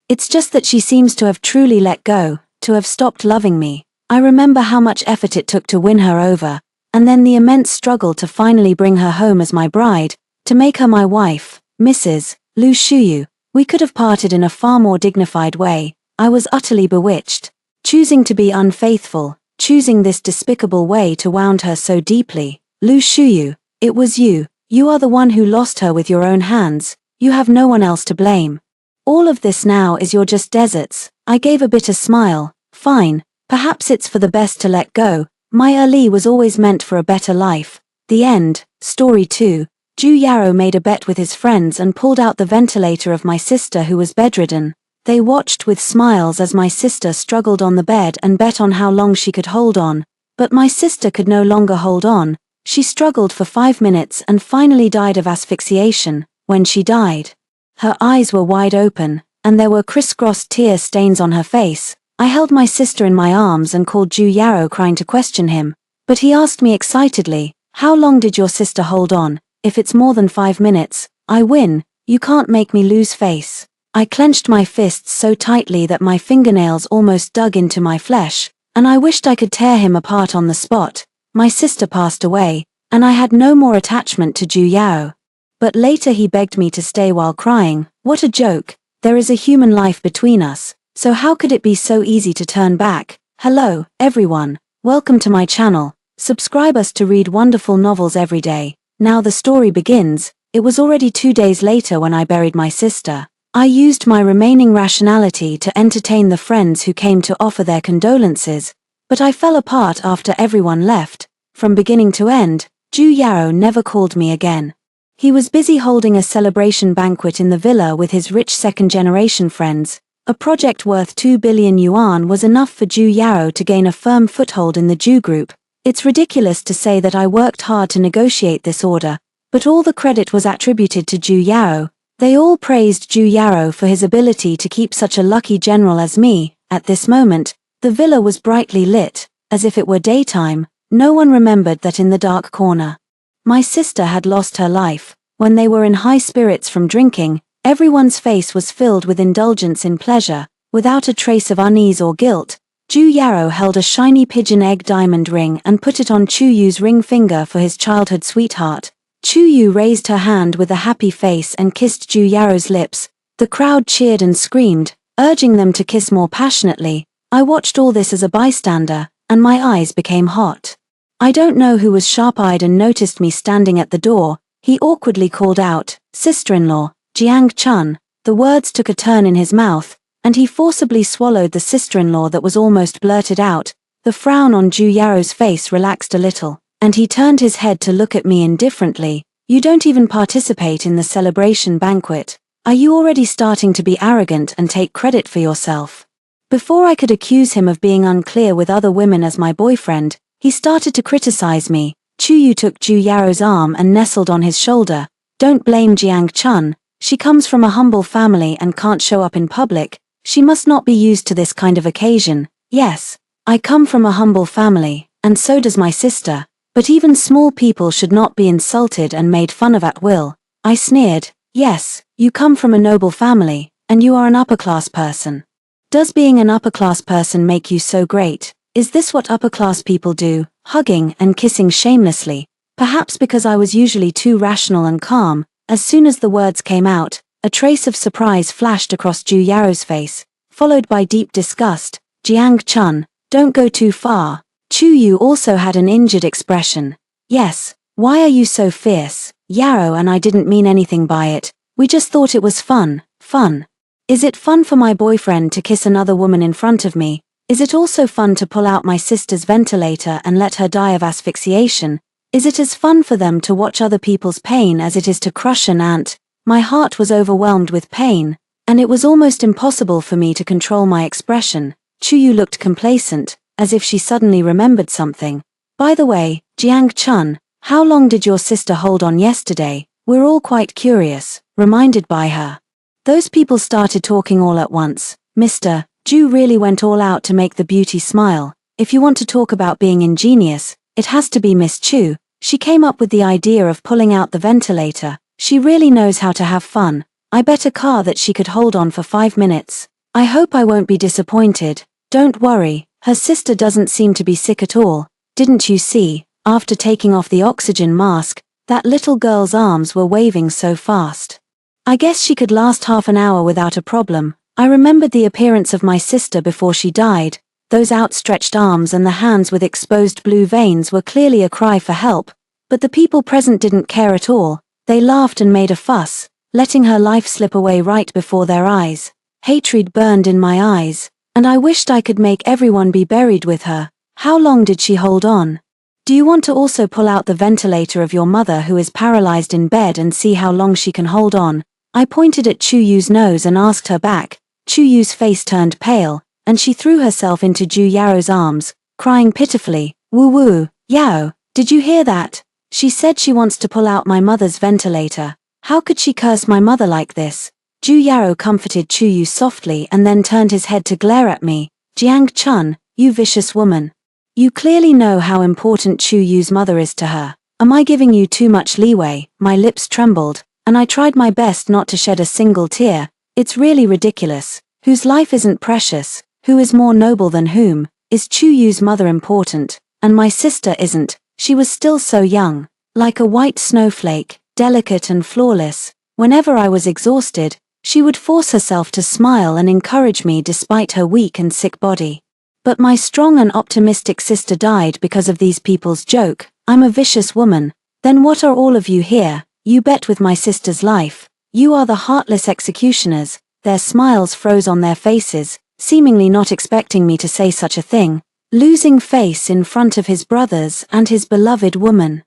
Speaker 1: It's just that she seems to have truly let go, to have stopped loving me. I remember how much effort it took to win her over, and then the immense struggle to finally bring her home as my bride, to make her my wife, Mrs. Lu Shuyu. We could have parted in a far more dignified way. I was utterly bewitched. Choosing to be unfaithful, choosing this despicable way to wound her so deeply. Lu Shuyu, it was you. You are the one who lost her with your own hands. You have no one else to blame. All of this now is your just deserts. I gave a bitter smile. Fine, perhaps it's for the best to let go. My Ali was always meant for a better life. The end. Story 2. Ju Yaro made a bet with his friends and pulled out the ventilator of my sister who was bedridden. They watched with smiles as my sister struggled on the bed and bet on how long she could hold on. But my sister could no longer hold on. She struggled for 5 minutes and finally died of asphyxiation. When she died, her eyes were wide open, and there were crisscrossed tear stains on her face. I held my sister in my arms and called Ju Yaro, crying to question him. But he asked me excitedly, "How long did your sister hold on? If it's more than 5 minutes, I win. You can't make me lose face." I clenched my fists so tightly that my fingernails almost dug into my flesh, and I wished I could tear him apart on the spot. My sister passed away, and I had no more attachment to Ju Yao. But later he begged me to stay while crying. What a joke. There is a human life between us, so how could it be so easy to turn back? Hello, everyone. Welcome to my channel. Subscribe us to read wonderful novels every day. Now the story begins. It was already 2 days later when I buried my sister. I used my remaining rationality to entertain the friends who came to offer their condolences, but I fell apart after everyone left. From beginning to end, Ju Yao never called me again. He was busy holding a celebration banquet in the villa with his rich second-generation friends. A project worth 2 billion yuan was enough for Ju Yao to gain a firm foothold in the Ju group. It's ridiculous to say that I worked hard to negotiate this order, but all the credit was attributed to Ju Yao. They all praised Ju Yao for his ability to keep such a lucky general as me. At this moment, the villa was brightly lit, as if it were daytime. No one remembered that in the dark corner, my sister had lost her life. When they were in high spirits from drinking, everyone's face was filled with indulgence in pleasure, without a trace of unease or guilt. Ju Yao held a shiny pigeon egg diamond ring and put it on Chu Yu's ring finger for his childhood sweetheart. Chu Yu raised her hand with a happy face and kissed Ju Yao's lips. The crowd cheered and screamed, urging them to kiss more passionately. I watched all this as a bystander, and my eyes became hot. I don't know who was sharp-eyed and noticed me standing at the door. He awkwardly called out, "Sister-in-law, Jiang Chun." The words took a turn in his mouth, and he forcibly swallowed the sister-in-law that was almost blurted out. The frown on Ju Yaro's face relaxed a little, and he turned his head to look at me indifferently. "You don't even participate in the celebration banquet. Are you already starting to be arrogant and take credit for yourself?" Before I could accuse him of being unclear with other women as my boyfriend, he started to criticize me. Chu Yu took Ju Yaro's arm and nestled on his shoulder. "Don't blame Jiang Chun. She comes from a humble family and can't show up in public. She must not be used to this kind of occasion." "Yes, I come from a humble family, and so does my sister, but even small people should not be insulted and made fun of at will," I sneered. "Yes, you come from a noble family, and you are an upper-class person. Does being an upper-class person make you so great? Is this what upper-class people do, hugging and kissing shamelessly?" Perhaps because I was usually too rational and calm, as soon as the words came out, a trace of surprise flashed across Ju Yaro's face, followed by deep disgust. "Jiang Chun, don't go too far." Chu Yu also had an injured expression. "Yes, why are you so fierce? Yaro and I didn't mean anything by it. We just thought it was fun." "Fun? Is it fun for my boyfriend to kiss another woman in front of me? Is it also fun to pull out my sister's ventilator and let her die of asphyxiation? Is it as fun for them to watch other people's pain as it is to crush an ant?" My heart was overwhelmed with pain, and it was almost impossible for me to control my expression. Chu Yu looked complacent, as if she suddenly remembered something. "By the way, Jiang Chun, how long did your sister hold on yesterday? We're all quite curious," reminded by her. Those people started talking all at once. Mr. Ju really went all out to make the beauty smile. If you want to talk about being ingenious, it has to be Miss Chu. She came up with the idea of pulling out the ventilator. She really knows how to have fun. I bet a car that she could hold on for 5 minutes. I hope I won't be disappointed. Don't worry, her sister doesn't seem to be sick at all. Didn't you see, after taking off the oxygen mask, that little girl's arms were waving so fast? I guess she could last half an hour without a problem. I remembered the appearance of my sister before she died. Those outstretched arms and the hands with exposed blue veins were clearly a cry for help, but the people present didn't care at all. They laughed and made a fuss, letting her life slip away right before their eyes. Hatred burned in my eyes, and I wished I could make everyone be buried with her. How long did she hold on? Do you want to also pull out the ventilator of your mother who is paralyzed in bed and see how long she can hold on? I pointed at Chu Yu's nose and asked her back. Chu Yu's face turned pale, and she threw herself into Ju Yaro's arms, crying pitifully. "Woo woo, Yao, did you hear that? She said she wants to pull out my mother's ventilator. How could she curse my mother like this?" Ju Yaro comforted Chu Yu softly and then turned his head to glare at me. "Jiang Chun, you vicious woman. You clearly know how important Chu Yu's mother is to her. Am I giving you too much leeway?" My lips trembled, and I tried my best not to shed a single tear. "It's really ridiculous. Whose life isn't precious? Who is more noble than whom? Is Chu Yu's mother important? And my sister isn't. She was still so young, like a white snowflake, delicate and flawless. Whenever I was exhausted, she would force herself to smile and encourage me despite her weak and sick body. But my strong and optimistic sister died because of these people's joke. I'm a vicious woman. Then what are all of you here? You bet with my sister's life. You are the heartless executioners." Their smiles froze on their faces, seemingly not expecting me to say such a thing. Losing face in front of his brothers and his beloved woman.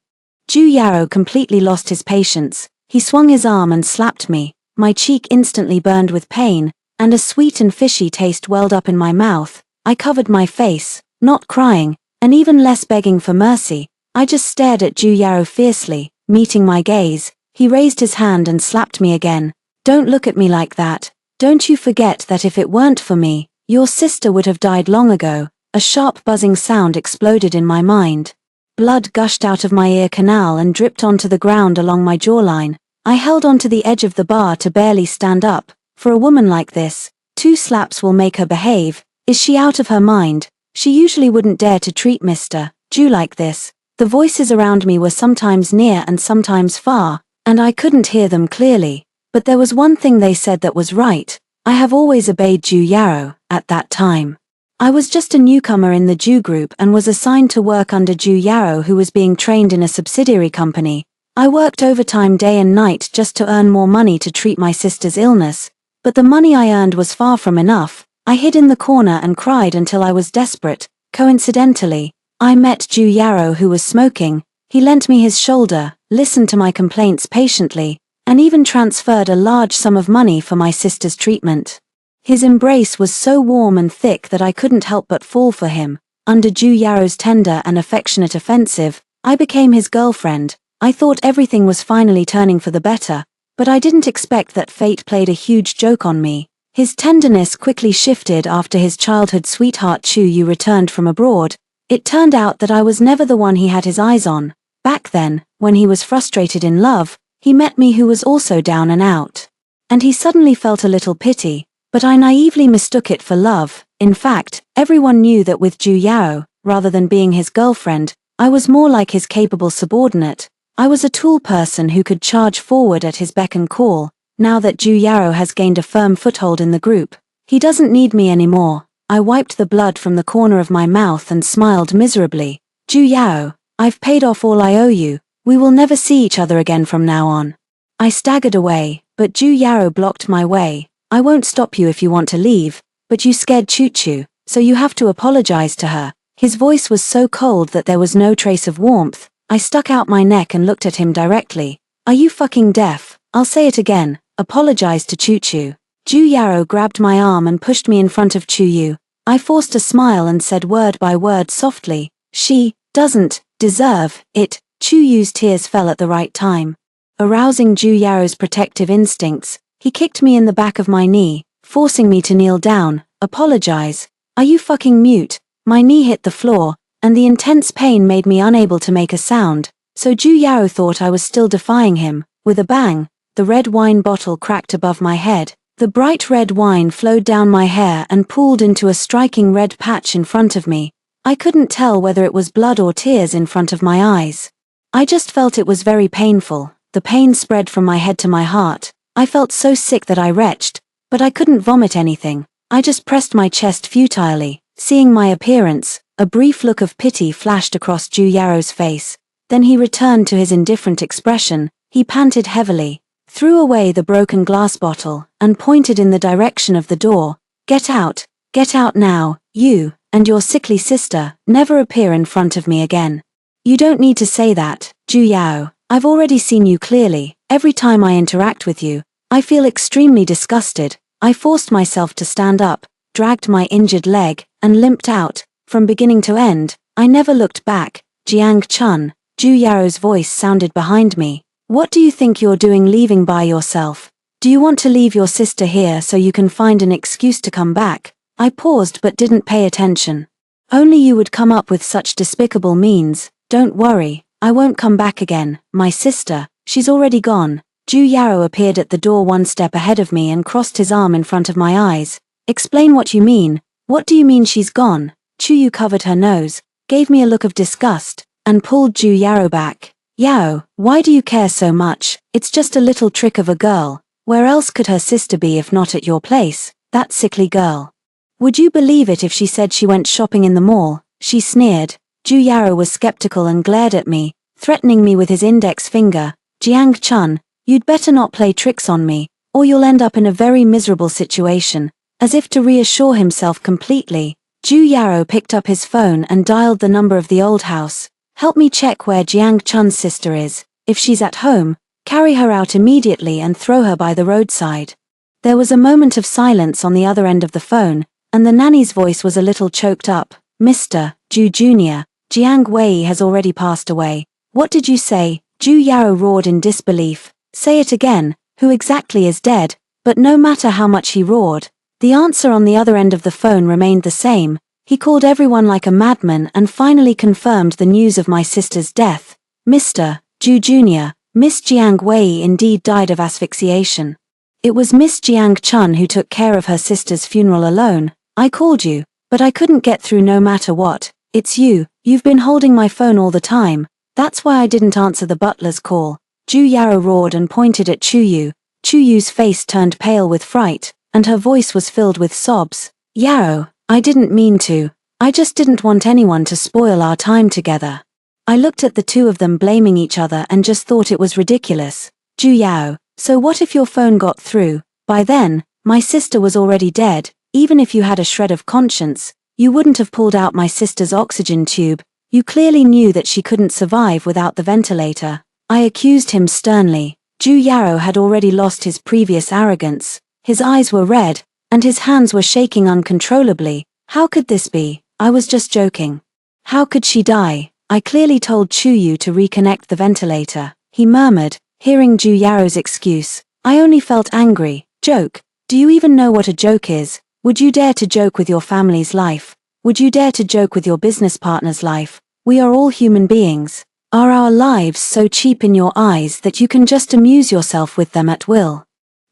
Speaker 1: Ju Yaro completely lost his patience. He swung his arm and slapped me. My cheek instantly burned with pain, and a sweet and fishy taste welled up in my mouth. I covered my face, not crying, and even less begging for mercy. I just stared at Ju Yaro fiercely, meeting my gaze. He raised his hand and slapped me again. "Don't look at me like that. Don't you forget that if it weren't for me, your sister would have died long ago." A sharp buzzing sound exploded in my mind. Blood gushed out of my ear canal and dripped onto the ground along my jawline. I held onto the edge of the bar to barely stand up. For a woman like this, 2 slaps will make her behave. Is she out of her mind? She usually wouldn't dare to treat Mr. Ju like this. The voices around me were sometimes near and sometimes far, and I couldn't hear them clearly. But there was one thing they said that was right. I have always obeyed Ju Yaro, at that time. I was just a newcomer in the Ju group and was assigned to work under Ju Yaro, who was being trained in a subsidiary company. I worked overtime day and night just to earn more money to treat my sister's illness, but the money I earned was far from enough. I hid in the corner and cried until I was desperate. Coincidentally, I met Ju Yaro, who was smoking. He lent me his shoulder, listened to my complaints patiently, and even transferred a large sum of money for my sister's treatment. His embrace was so warm and thick that I couldn't help but fall for him. Under Ju Yaro's tender and affectionate offensive, I became his girlfriend. I thought everything was finally turning for the better, but I didn't expect that fate played a huge joke on me. His tenderness quickly shifted after his childhood sweetheart Chu Yu returned from abroad. It turned out that I was never the one he had his eyes on. Back then, when he was frustrated in love, he met me, who was also down and out. And he suddenly felt a little pity, but I naively mistook it for love. In fact, everyone knew that with Ju Yao, rather than being his girlfriend, I was more like his capable subordinate. I was a tool person who could charge forward at his beck and call. Now that Ju Yao has gained a firm foothold in the group, he doesn't need me anymore. I wiped the blood from the corner of my mouth and smiled miserably. Ju Yao, I've paid off all I owe you. We will never see each other again from now on. I staggered away, but Ju Yao blocked my way. I won't stop you if you want to leave, but you scared Chu Chu, so you have to apologize to her. His voice was so cold that there was no trace of warmth. I stuck out my neck and looked at him directly. Are you fucking deaf? I'll say it again. Apologize to Chu Chu. Ju Yao grabbed my arm and pushed me in front of Chu Yu. I forced a smile and said word by word softly, she doesn't deserve it. Chu Yu's tears fell at the right time. Arousing Ju Yao's protective instincts, he kicked me in the back of my knee, forcing me to kneel down. Apologize. Are you fucking mute? My knee hit the floor, and the intense pain made me unable to make a sound, so Ju Yao thought I was still defying him. With a bang, the red wine bottle cracked above my head. The bright red wine flowed down my hair and pooled into a striking red patch in front of me. I couldn't tell whether it was blood or tears in front of my eyes. I just felt it was very painful. The pain spread from my head to my heart. I felt so sick that I retched, but I couldn't vomit anything. I just pressed my chest futilely. Seeing my appearance, a brief look of pity flashed across Ju Yao's face. Then he returned to his indifferent expression. He panted heavily, threw away the broken glass bottle, and pointed in the direction of the door. Get out now, you, and your sickly sister, never appear in front of me again. You don't need to say that, Ju Yao. I've already seen you clearly. Every time I interact with you, I feel extremely disgusted. I forced myself to stand up, dragged my injured leg, and limped out. From beginning to end, I never looked back. Jiang Chun, Ju Yao's voice sounded behind me. What do you think you're doing leaving by yourself? Do you want to leave your sister here so you can find an excuse to come back? I paused but didn't pay attention. Only you would come up with such despicable means. Don't worry, I won't come back again. My sister, she's already gone. Ju Yao appeared at the door one step ahead of me and crossed his arm in front of my eyes. Explain what you mean. What do you mean she's gone? Chu Yu covered her nose, gave me a look of disgust, and pulled Ju Yao back. Yao, why do you care so much? It's just a little trick of a girl. Where else could her sister be if not at your place? That sickly girl. Would you believe it if she said she went shopping in the mall? She sneered. Ju Yao was skeptical and glared at me, threatening me with his index finger. Jiang Chun, you'd better not play tricks on me, or you'll end up in a very miserable situation. As if to reassure himself completely, Ju Yao picked up his phone and dialed the number of the old house. Help me check where Jiang Chun's sister is. If she's at home, carry her out immediately and throw her by the roadside. There was a moment of silence on the other end of the phone, and the nanny's voice was a little choked up. Mr. Ju Jr., Jiang Wei has already passed away. What did you say? Ju Yao roared in disbelief. Say it again, who exactly is dead? But no matter how much he roared, the answer on the other end of the phone remained the same. He called everyone like a madman and finally confirmed the news of my sister's death. Mr. Ju Jr., Miss Jiang Wei indeed died of asphyxiation. It was Miss Jiang Chun who took care of her sister's funeral alone. I called you, but I couldn't get through no matter what. It's you. You've been holding my phone all the time. That's why I didn't answer the butler's call. Ju Yao roared and pointed at Chu Yu. Chu Yu's face turned pale with fright, and her voice was filled with sobs. Yao, I didn't mean to. I just didn't want anyone to spoil our time together. I looked at the two of them blaming each other and just thought it was ridiculous. Ju Yao, so what if your phone got through? By then, my sister was already dead. Even if you had a shred of conscience, you wouldn't have pulled out my sister's oxygen tube. You clearly knew that she couldn't survive without the ventilator. I accused him sternly. Ju Yao had already lost his previous arrogance. His eyes were red, and his hands were shaking uncontrollably. How could this be? I was just joking. How could she die? I clearly told Chu Yu to reconnect the ventilator, he murmured, hearing Ju Yao's excuse. I only felt angry. Joke? Do you even know what a joke is? Would you dare to joke with your family's life? Would you dare to joke with your business partner's life? We are all human beings. Are our lives so cheap in your eyes that you can just amuse yourself with them at will?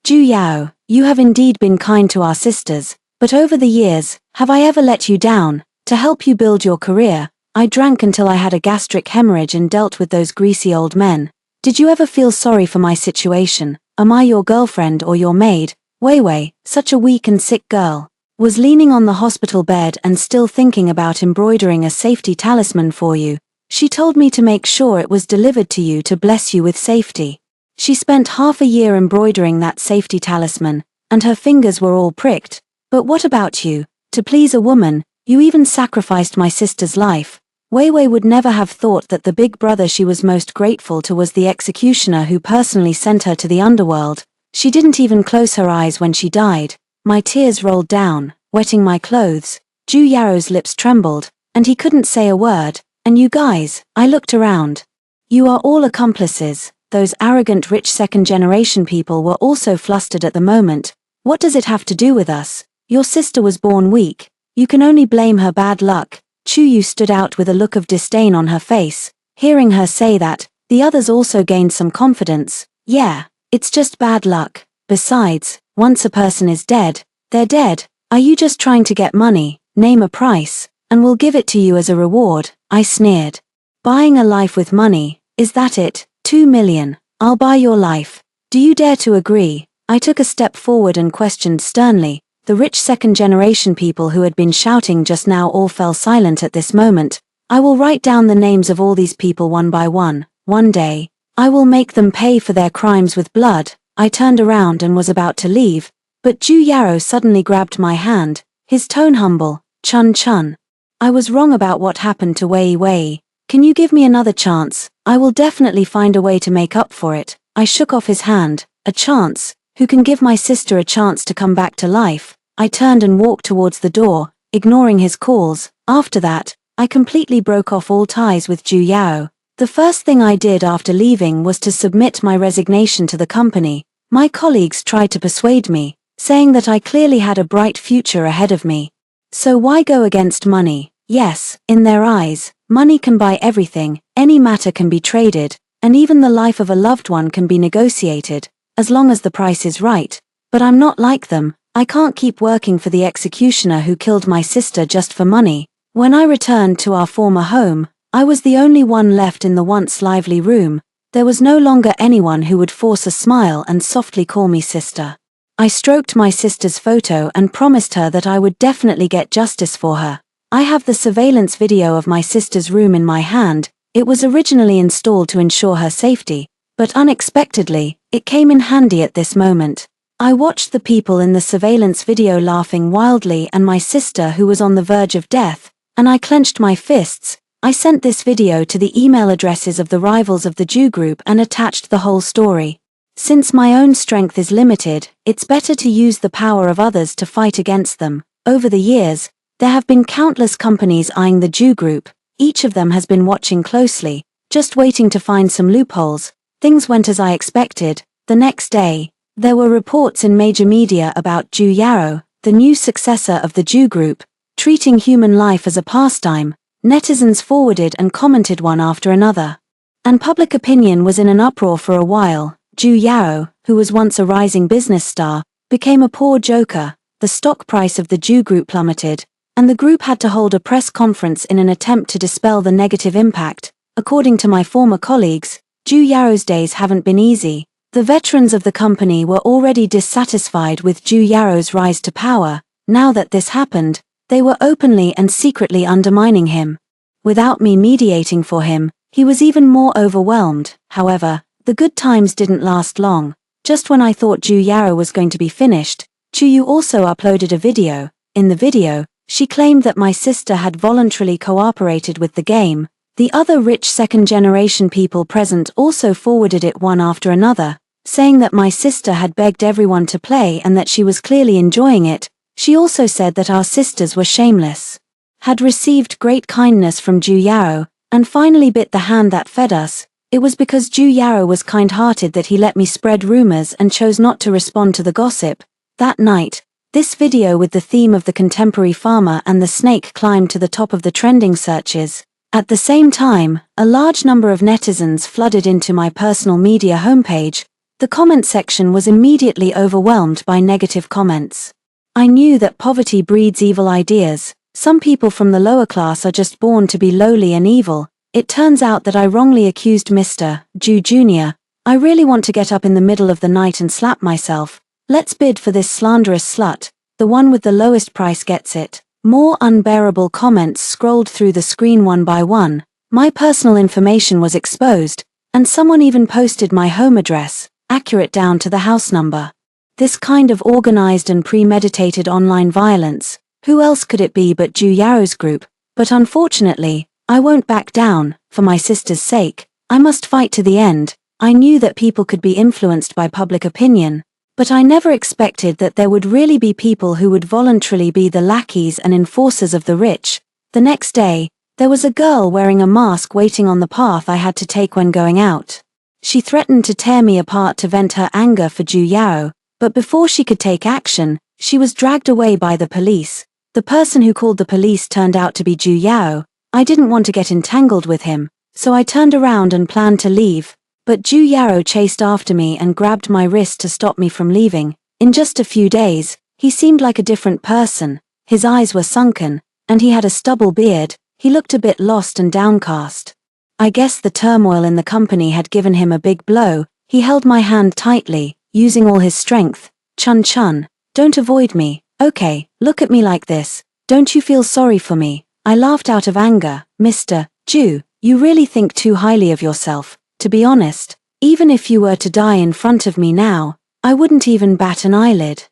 Speaker 1: Ju Yao, you have indeed been kind to our sisters, but over the years, have I ever let you down? To help you build your career, I drank until I had a gastric hemorrhage and dealt with those greasy old men. Did you ever feel sorry for my situation? Am I your girlfriend or your maid? Wei Wei, such a weak and sick girl, was leaning on the hospital bed and still thinking about embroidering a safety talisman for you. She told me to make sure it was delivered to you to bless you with safety. She spent half a year embroidering that safety talisman, and her fingers were all pricked. But what about you? To please a woman, you even sacrificed my sister's life. Wei Wei would never have thought that the big brother she was most grateful to was the executioner who personally sent her to the underworld. She didn't even close her eyes when she died. My tears rolled down, wetting my clothes. Ju Yao's lips trembled, and he couldn't say a word. And you guys, I looked around. You are all accomplices. Those arrogant rich second-generation people were also flustered at the moment. What does it have to do with us? Your sister was born weak. You can only blame her bad luck. Chu Yu stood out with a look of disdain on her face. Hearing her say that, the others also gained some confidence. Yeah, it's just bad luck. Besides, once a person is dead, they're dead. Are you just trying to get money? Name a price, and we'll give it to you as a reward, I sneered. Buying a life with money, is that it? 2 million. I'll buy your life. Do you dare to agree? I took a step forward and questioned sternly. The rich second-generation people who had been shouting just now all fell silent at this moment. I will write down the names of all these people one by one. One day, I will make them pay for their crimes with blood. I turned around and was about to leave, but Ju Yao suddenly grabbed my hand, his tone humble. Chun Chun. I was wrong about what happened to Wei Wei. Can you give me another chance? I will definitely find a way to make up for it. I shook off his hand. A chance? Who can give my sister a chance to come back to life? I turned and walked towards the door, ignoring his calls. After that, I completely broke off all ties with Ju Yao. The first thing I did after leaving was to submit my resignation to the company. My colleagues tried to persuade me, saying that I clearly had a bright future ahead of me. So why go against money? Yes, in their eyes, money can buy everything, any matter can be traded, and even the life of a loved one can be negotiated, as long as the price is right. But I'm not like them. I can't keep working for the executioner who killed my sister just for money. When I returned to our former home, I was the only one left in the once lively room. There was no longer anyone who would force a smile and softly call me sister. I stroked my sister's photo and promised her that I would definitely get justice for her. I have the surveillance video of my sister's room in my hand. It was originally installed to ensure her safety, but unexpectedly, it came in handy at this moment. I watched the people in the surveillance video laughing wildly and my sister who was on the verge of death, and I clenched my fists. I sent this video to the email addresses of the rivals of the Jew group and attached the whole story. Since my own strength is limited, it's better to use the power of others to fight against them. Over the years, there have been countless companies eyeing the Jew group. Each of them has been watching closely, just waiting to find some loopholes. Things went as I expected. The next day, there were reports in major media about Ju Yao, the new successor of the Jew group, treating human life as a pastime. Netizens forwarded and commented one after another. And public opinion was in an uproar for a while. Ju Yao, who was once a rising business star, became a poor joker. The stock price of the Jew group plummeted, and the group had to hold a press conference in an attempt to dispel the negative impact. According to my former colleagues, Ju Yao's days haven't been easy. The veterans of the company were already dissatisfied with Ju Yao's rise to power. Now that this happened, They were openly and secretly undermining him. Without me mediating for him, he was even more overwhelmed. However, the good times didn't last long. Just when I thought Ju Yaro was going to be finished, Chuyu also uploaded a video. In the video, she claimed that my sister had voluntarily cooperated with the game. The other rich second-generation people present also forwarded it one after another, saying that my sister had begged everyone to play and that she was clearly enjoying it. She also said that our sisters were shameless, had received great kindness from Ju Yaro, and finally bit the hand that fed us. It was because Ju Yaro was kind-hearted that he let me spread rumors and chose not to respond to the gossip. That night, this video with the theme of the contemporary farmer and the snake climbed to the top of the trending searches. At the same time, a large number of netizens flooded into my personal media homepage. The comment section was immediately overwhelmed by negative comments. I knew that poverty breeds evil ideas. Some people from the lower class are just born to be lowly and evil. It turns out that I wrongly accused Mr. Ju Jr. I really want to get up in the middle of the night and slap myself. Let's bid for this slanderous slut. The one with the lowest price gets it. More unbearable comments scrolled through the screen one by one. My personal information was exposed, and someone even posted my home address, accurate down to the house number. This kind of organized and premeditated online violence, who else could it be but Ju Yaro's group? But unfortunately, I won't back down. For my sister's sake, I must fight to the end. I knew that people could be influenced by public opinion, but I never expected that there would really be people who would voluntarily be the lackeys and enforcers of the rich. The next day, there was a girl wearing a mask waiting on the path I had to take when going out. She threatened to tear me apart to vent her anger for Ju Yaro, but before she could take action, she was dragged away by the police. The person who called the police turned out to be Ju Yaro. I didn't want to get entangled with him, so I turned around and planned to leave, but Ju Yaro chased after me and grabbed my wrist to stop me from leaving. In just a few days, he seemed like a different person. His eyes were sunken, and he had a stubble beard. He looked a bit lost and downcast. I guess the turmoil in the company had given him a big blow. He held my hand tightly, using all his strength. Chun Chun, don't avoid me, okay, look at me like this. Don't you feel sorry for me? I laughed out of anger. Mr. Ju, you really think too highly of yourself. To be honest, even if you were to die in front of me now, I wouldn't even bat an eyelid.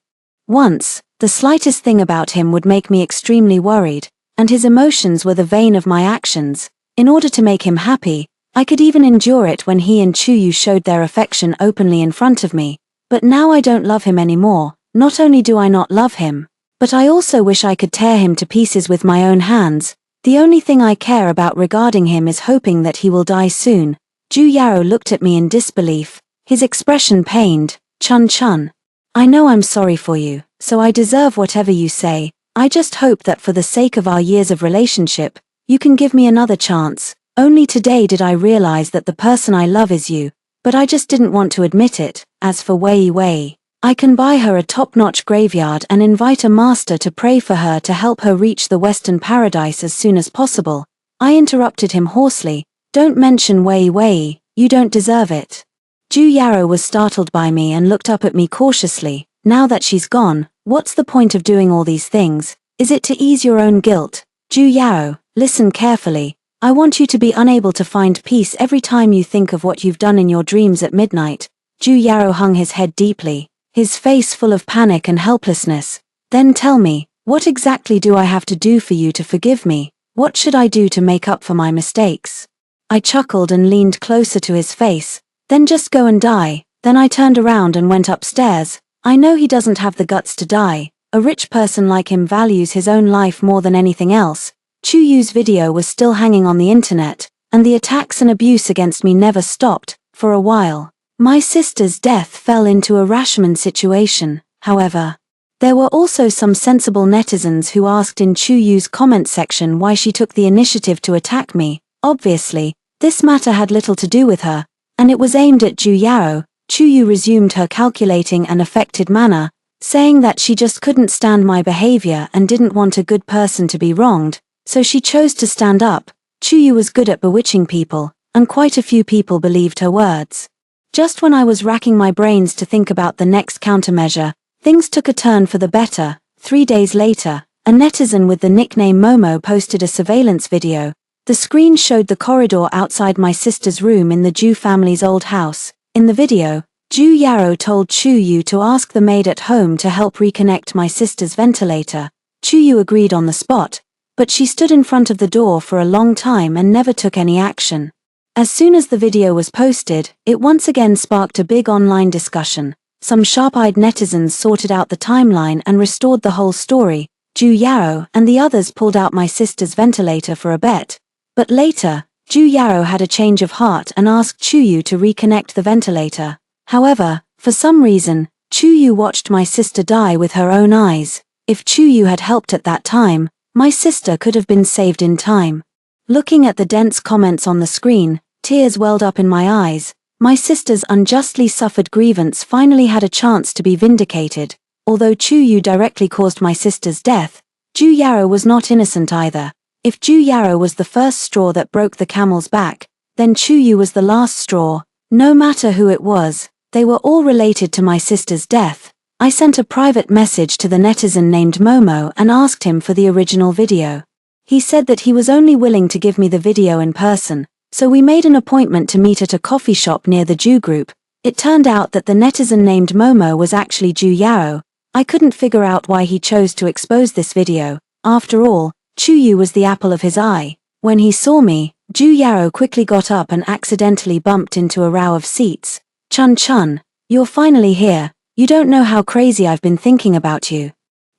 Speaker 1: Once, the slightest thing about him would make me extremely worried, and his emotions were the vein of my actions. In order to make him happy, I could even endure it when he and Chuyu showed their affection openly in front of me. But now I don't love him anymore. Not only do I not love him, but I also wish I could tear him to pieces with my own hands. The only thing I care about regarding him is hoping that he will die soon. Ju Yaro looked at me in disbelief, his expression pained. Chun Chun, I know I'm sorry for you, so I deserve whatever you say. I just hope that for the sake of our years of relationship, you can give me another chance. Only today did I realize that the person I love is you, but I just didn't want to admit it. As for Wei Wei, I can buy her a top-notch graveyard and invite a master to pray for her to help her reach the Western Paradise as soon as possible. I interrupted him hoarsely. Don't mention Wei Wei, you don't deserve it. Ju Yaro was startled by me and looked up at me cautiously. Now that she's gone, what's the point of doing all these things? Is it to ease your own guilt? Ju Yaro, listen carefully. I want you to be unable to find peace every time you think of what you've done in your dreams at midnight. Ju Yaro hung his head deeply, his face full of panic and helplessness. Then tell me, what exactly do I have to do for you to forgive me? What should I do to make up for my mistakes? I chuckled and leaned closer to his face. Then just go and die. Then I turned around and went upstairs. I know he doesn't have the guts to die. A rich person like him values his own life more than anything else. Chuyu's video was still hanging on the internet, and the attacks and abuse against me never stopped. For a while, my sister's death fell into a Rashomon situation. However, there were also some sensible netizens who asked in Chuyu's comment section why she took the initiative to attack me. Obviously, this matter had little to do with her, and it was aimed at Ju Yaro. Chuyu resumed her calculating and affected manner, saying that she just couldn't stand my behavior and didn't want a good person to be wronged, so she chose to stand up. Chuyu was good at bewitching people, and quite a few people believed her words. Just when I was racking my brains to think about the next countermeasure, things took a turn for the better. 3 days later, a netizen with the nickname Momo posted a surveillance video. The screen showed the corridor outside my sister's room in the Ju family's old house. In the video, Ju Yaro told Chu Yu to ask the maid at home to help reconnect my sister's ventilator. Chu Yu agreed on the spot, but she stood in front of the door for a long time and never took any action. As soon as the video was posted, it once again sparked a big online discussion. Some sharp-eyed netizens sorted out the timeline and restored the whole story. Ju Yaro and the others pulled out my sister's ventilator for a bet. But later, Ju Yaro had a change of heart and asked Chu Yu to reconnect the ventilator. However, for some reason, Chu Yu watched my sister die with her own eyes. If Chu Yu had helped at that time, my sister could have been saved in time. Looking at the dense comments on the screen, tears welled up in my eyes. My sister's unjustly suffered grievance finally had a chance to be vindicated. Although Chu Yu directly caused my sister's death, Ju Yaro was not innocent either. If Ju Yaro was the first straw that broke the camel's back, then Chu Yu was the last straw. No matter who it was, they were all related to my sister's death. I sent a private message to the netizen named Momo and asked him for the original video. He said that he was only willing to give me the video in person, so we made an appointment to meet at a coffee shop near the Ju group. It turned out that the netizen named Momo was actually Ju Yaro. I couldn't figure out why he chose to expose this video. After all, Chu Yu was the apple of his eye. When he saw me, Ju Yaro quickly got up and accidentally bumped into a row of seats. "Chun Chun, you're finally here. You don't know how crazy I've been thinking about you."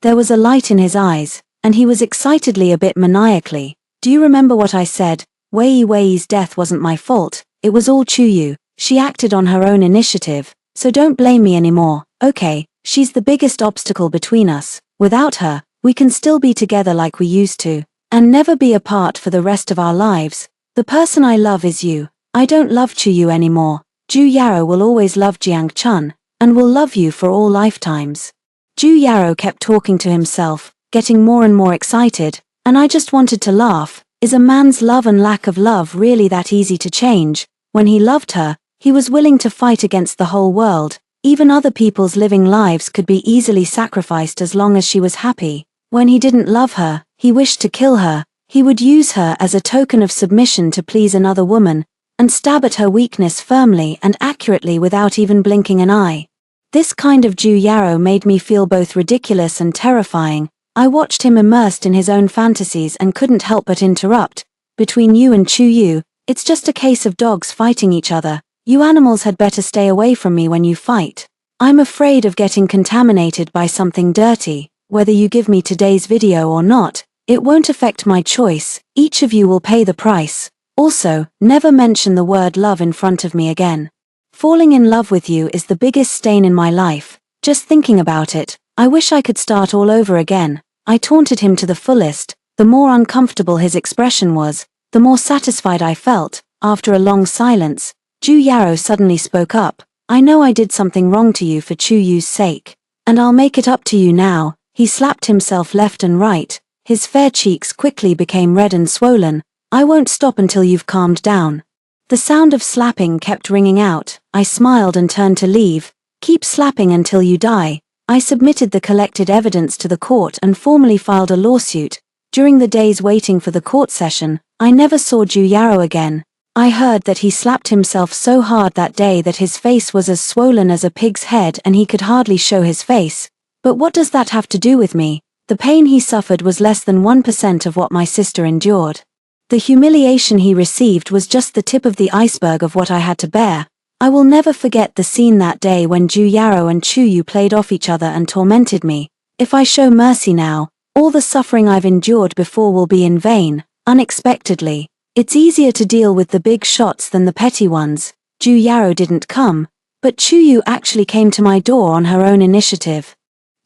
Speaker 1: There was a light in his eyes, and he was excitedly a bit maniacally. "Do you remember what I said? Wei Wei's death wasn't my fault, it was all Chu Yu. She acted on her own initiative, so don't blame me anymore, okay? She's the biggest obstacle between us. Without her, we can still be together like we used to, and never be apart for the rest of our lives. The person I love is you. I don't love Chu Yu anymore. Ju Yaro will always love Jiang Chun, and will love you for all lifetimes." Ju Yaro kept talking to himself, getting more and more excited, and I just wanted to laugh. Is a man's love and lack of love really that easy to change? When he loved her, he was willing to fight against the whole world. Even other people's living lives could be easily sacrificed as long as she was happy. When he didn't love her, he wished to kill her. He would use her as a token of submission to please another woman, and stab at her weakness firmly and accurately without even blinking an eye. This kind of Ju Yaro made me feel both ridiculous and terrifying. I watched him immersed in his own fantasies and couldn't help but interrupt. "Between you and Chu Yu, it's just a case of dogs fighting each other. You animals had better stay away from me when you fight. I'm afraid of getting contaminated by something dirty. Whether you give me today's video or not, it won't affect my choice. Each of you will pay the price. Also, never mention the word love in front of me again. Falling in love with you is the biggest stain in my life. Just thinking about it, I wish I could start all over again." I taunted him to the fullest. The more uncomfortable his expression was, the more satisfied I felt. After a long silence, Ju Yaro suddenly spoke up. "I know I did something wrong to you for Chu Yu's sake, and I'll make it up to you now." He slapped himself left and right. His fair cheeks quickly became red and swollen. "I won't stop until you've calmed down." The sound of slapping kept ringing out. I smiled and turned to leave. "Keep slapping until you die." I submitted the collected evidence to the court and formally filed a lawsuit. During the days waiting for the court session, I never saw Ju Yaro again. I heard that he slapped himself so hard that day that his face was as swollen as a pig's head and he could hardly show his face. But what does that have to do with me? The pain he suffered was less than 1% of what my sister endured. The humiliation he received was just the tip of the iceberg of what I had to bear. I will never forget the scene that day when Ju Yaro and Chu Yu played off each other and tormented me. If I show mercy now, all the suffering I've endured before will be in vain. Unexpectedly, it's easier to deal with the big shots than the petty ones. Ju Yaro didn't come, but Chu Yu actually came to my door on her own initiative.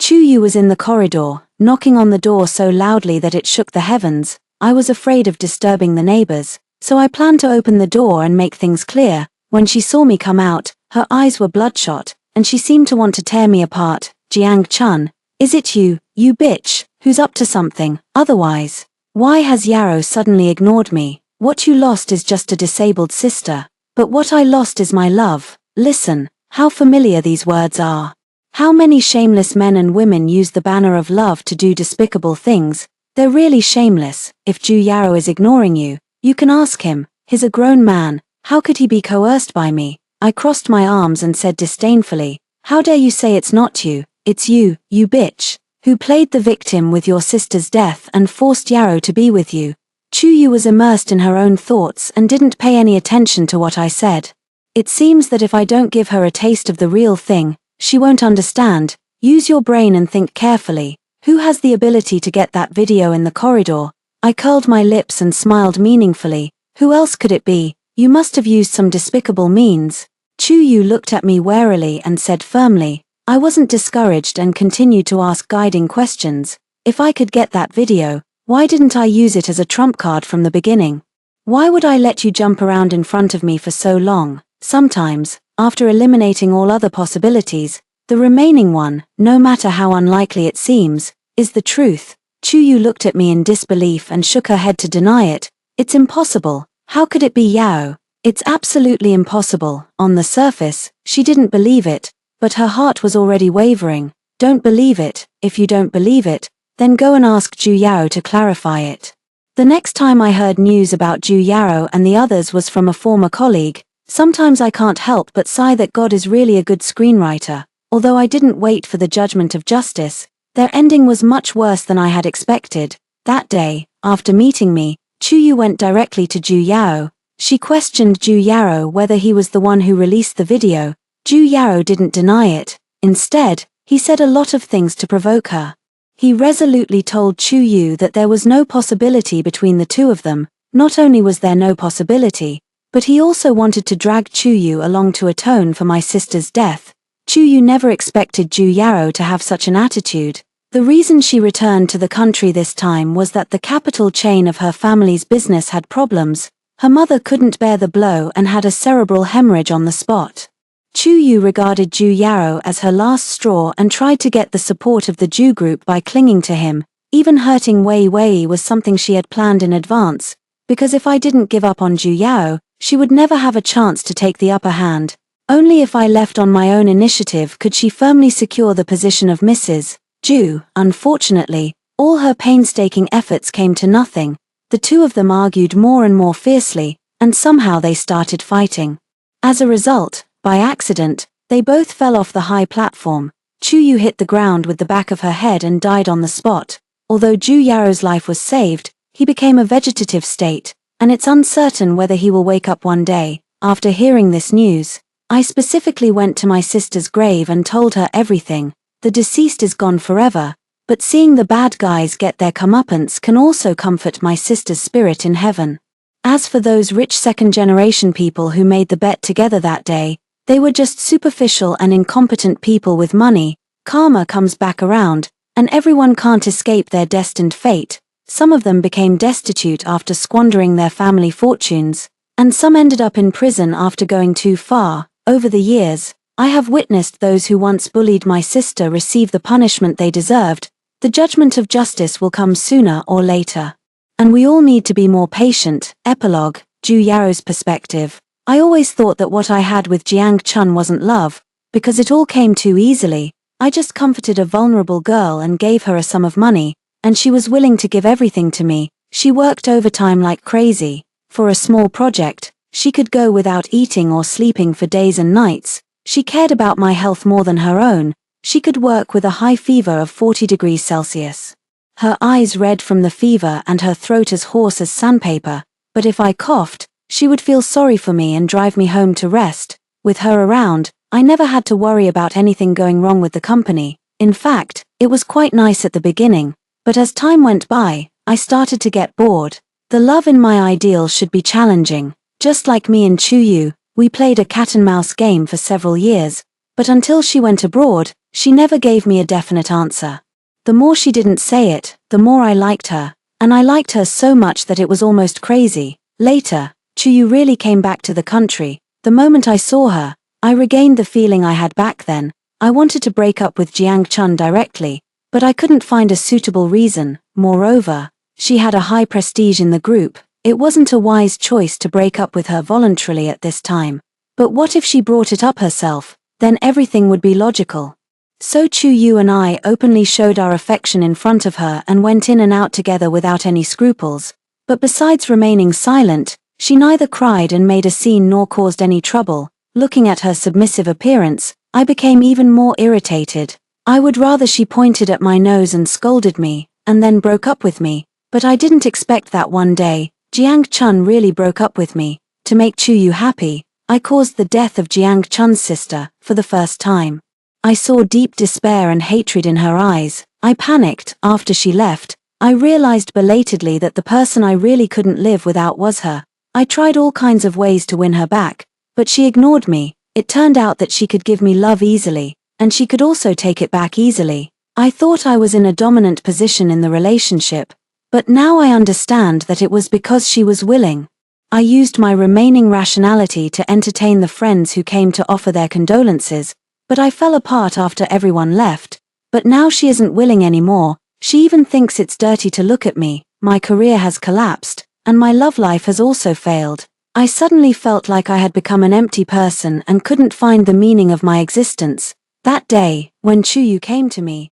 Speaker 1: Chu Yu was in the corridor, knocking on the door so loudly that it shook the heavens. I was afraid of disturbing the neighbors, so I planned to open the door and make things clear. When she saw me come out, her eyes were bloodshot, and she seemed to want to tear me apart. "Jiang Chun, is it you, you bitch, who's up to something? Otherwise, why has Yaro suddenly ignored me? What you lost is just a disabled sister, but what I lost is my love." Listen, how familiar these words are. How many shameless men and women use the banner of love to do despicable things? They're really shameless. If Ju Yaro is ignoring you, you can ask him. He's a grown man. How could he be coerced by me? I crossed my arms and said disdainfully, how dare you say it's not you? It's you, you bitch, who played the victim with your sister's death and forced Yaro to be with you. Chuyu was immersed in her own thoughts and didn't pay any attention to what I said. It seems that if I don't give her a taste of the real thing, she won't understand. Use your brain and think carefully. Who has the ability to get that video in the corridor? I curled my lips and smiled meaningfully. Who else could it be? You must have used some despicable means. Chuyu looked at me warily and said firmly. I wasn't discouraged and continued to ask guiding questions. If I could get that video, why didn't I use it as a trump card from the beginning? Why would I let you jump around in front of me for so long? Sometimes, after eliminating all other possibilities, the remaining one, no matter how unlikely it seems, is the truth. Chuyu looked at me in disbelief and shook her head to deny it. It's impossible. How could it be Yao? It's absolutely impossible. On the surface, she didn't believe it, but her heart was already wavering. Don't believe it. If you don't believe it, then go and ask Ju Yao to clarify it. The next time I heard news about Ju Yao and the others was from a former colleague. Sometimes I can't help but sigh that God is really a good screenwriter. Although I didn't wait for the judgment of justice, their ending was much worse than I had expected. That day, after meeting me, Chuyu went directly to Ju Yao. She questioned Ju Yao whether he was the one who released the video. Ju Yao didn't deny it. Instead, he said a lot of things to provoke her. He resolutely told Chuyu that there was no possibility between the two of them. Not only was there no possibility, but he also wanted to drag Chuyu along to atone for my sister's death. Chuyu never expected Ju Yao to have such an attitude. The reason she returned to the country this time was that the capital chain of her family's business had problems. Her mother couldn't bear the blow and had a cerebral hemorrhage on the spot. Chuyu regarded Ju Yao as her last straw and tried to get the support of the Ju group by clinging to him. Even hurting Wei Wei was something she had planned in advance, because if I didn't give up on Ju Yao, she would never have a chance to take the upper hand. Only if I left on my own initiative could she firmly secure the position of Mrs. Ju. Unfortunately, all her painstaking efforts came to nothing. The two of them argued more and more fiercely, and somehow they started fighting. As a result, by accident, they both fell off the high platform. Chuyu hit the ground with the back of her head and died on the spot. Although Ju Yao's life was saved, he became a vegetative state, and it's uncertain whether he will wake up one day. After hearing this news, I specifically went to my sister's grave and told her everything. The deceased is gone forever, but seeing the bad guys get their comeuppance can also comfort my sister's spirit in heaven. As for those rich second-generation people who made the bet together that day, they were just superficial and incompetent people with money. Karma comes back around, and everyone can't escape their destined fate. Some of them became destitute after squandering their family fortunes, and some ended up in prison after going too far. Over the years, I have witnessed those who once bullied my sister receive the punishment they deserved. The judgment of justice will come sooner or later. And we all need to be more patient. Epilogue, Ju Yao's perspective. I always thought that what I had with Jiang Chun wasn't love, because it all came too easily. I just comforted a vulnerable girl and gave her a sum of money, and she was willing to give everything to me. She worked overtime like crazy. For a small project, she could go without eating or sleeping for days and nights. She cared about my health more than her own. She could work with a high fever of 40 degrees Celsius. Her eyes red from the fever and her throat as hoarse as sandpaper, but if I coughed, she would feel sorry for me and drive me home to rest. With her around, I never had to worry about anything going wrong with the company. In fact, it was quite nice at the beginning, but as time went by, I started to get bored. The love in my ideal should be challenging. Just like me and Chuyu, we played a cat-and-mouse game for several years, but until she went abroad, she never gave me a definite answer. The more she didn't say it, the more I liked her, and I liked her so much that it was almost crazy. Later, Chuyu really came back to the country. The moment I saw her, I regained the feeling I had back then. I wanted to break up with Jiang Chun directly, but I couldn't find a suitable reason. Moreover, she had a high prestige in the group. It wasn't a wise choice to break up with her voluntarily at this time. But what if she brought it up herself? Then everything would be logical. So Chu-yu and I openly showed our affection in front of her and went in and out together without any scruples. But besides remaining silent, she neither cried and made a scene nor caused any trouble. Looking at her submissive appearance, I became even more irritated. I would rather she pointed at my nose and scolded me, and then broke up with me. But I didn't expect that one day, Jiang Chun really broke up with me. To make Chu-yu happy, I caused the death of Jiang Chun's sister, for the first time. I saw deep despair and hatred in her eyes. I panicked. After she left, I realized belatedly that the person I really couldn't live without was her. I tried all kinds of ways to win her back, but she ignored me. It turned out that she could give me love easily, and she could also take it back easily. I thought I was in a dominant position in the relationship, but now I understand that it was because she was willing. I used my remaining rationality to entertain the friends who came to offer their condolences, but I fell apart after everyone left. But now she isn't willing anymore. She even thinks it's dirty to look at me. My career has collapsed, and my love life has also failed. I suddenly felt like I had become an empty person and couldn't find the meaning of my existence. That day, when Chu-yu came to me,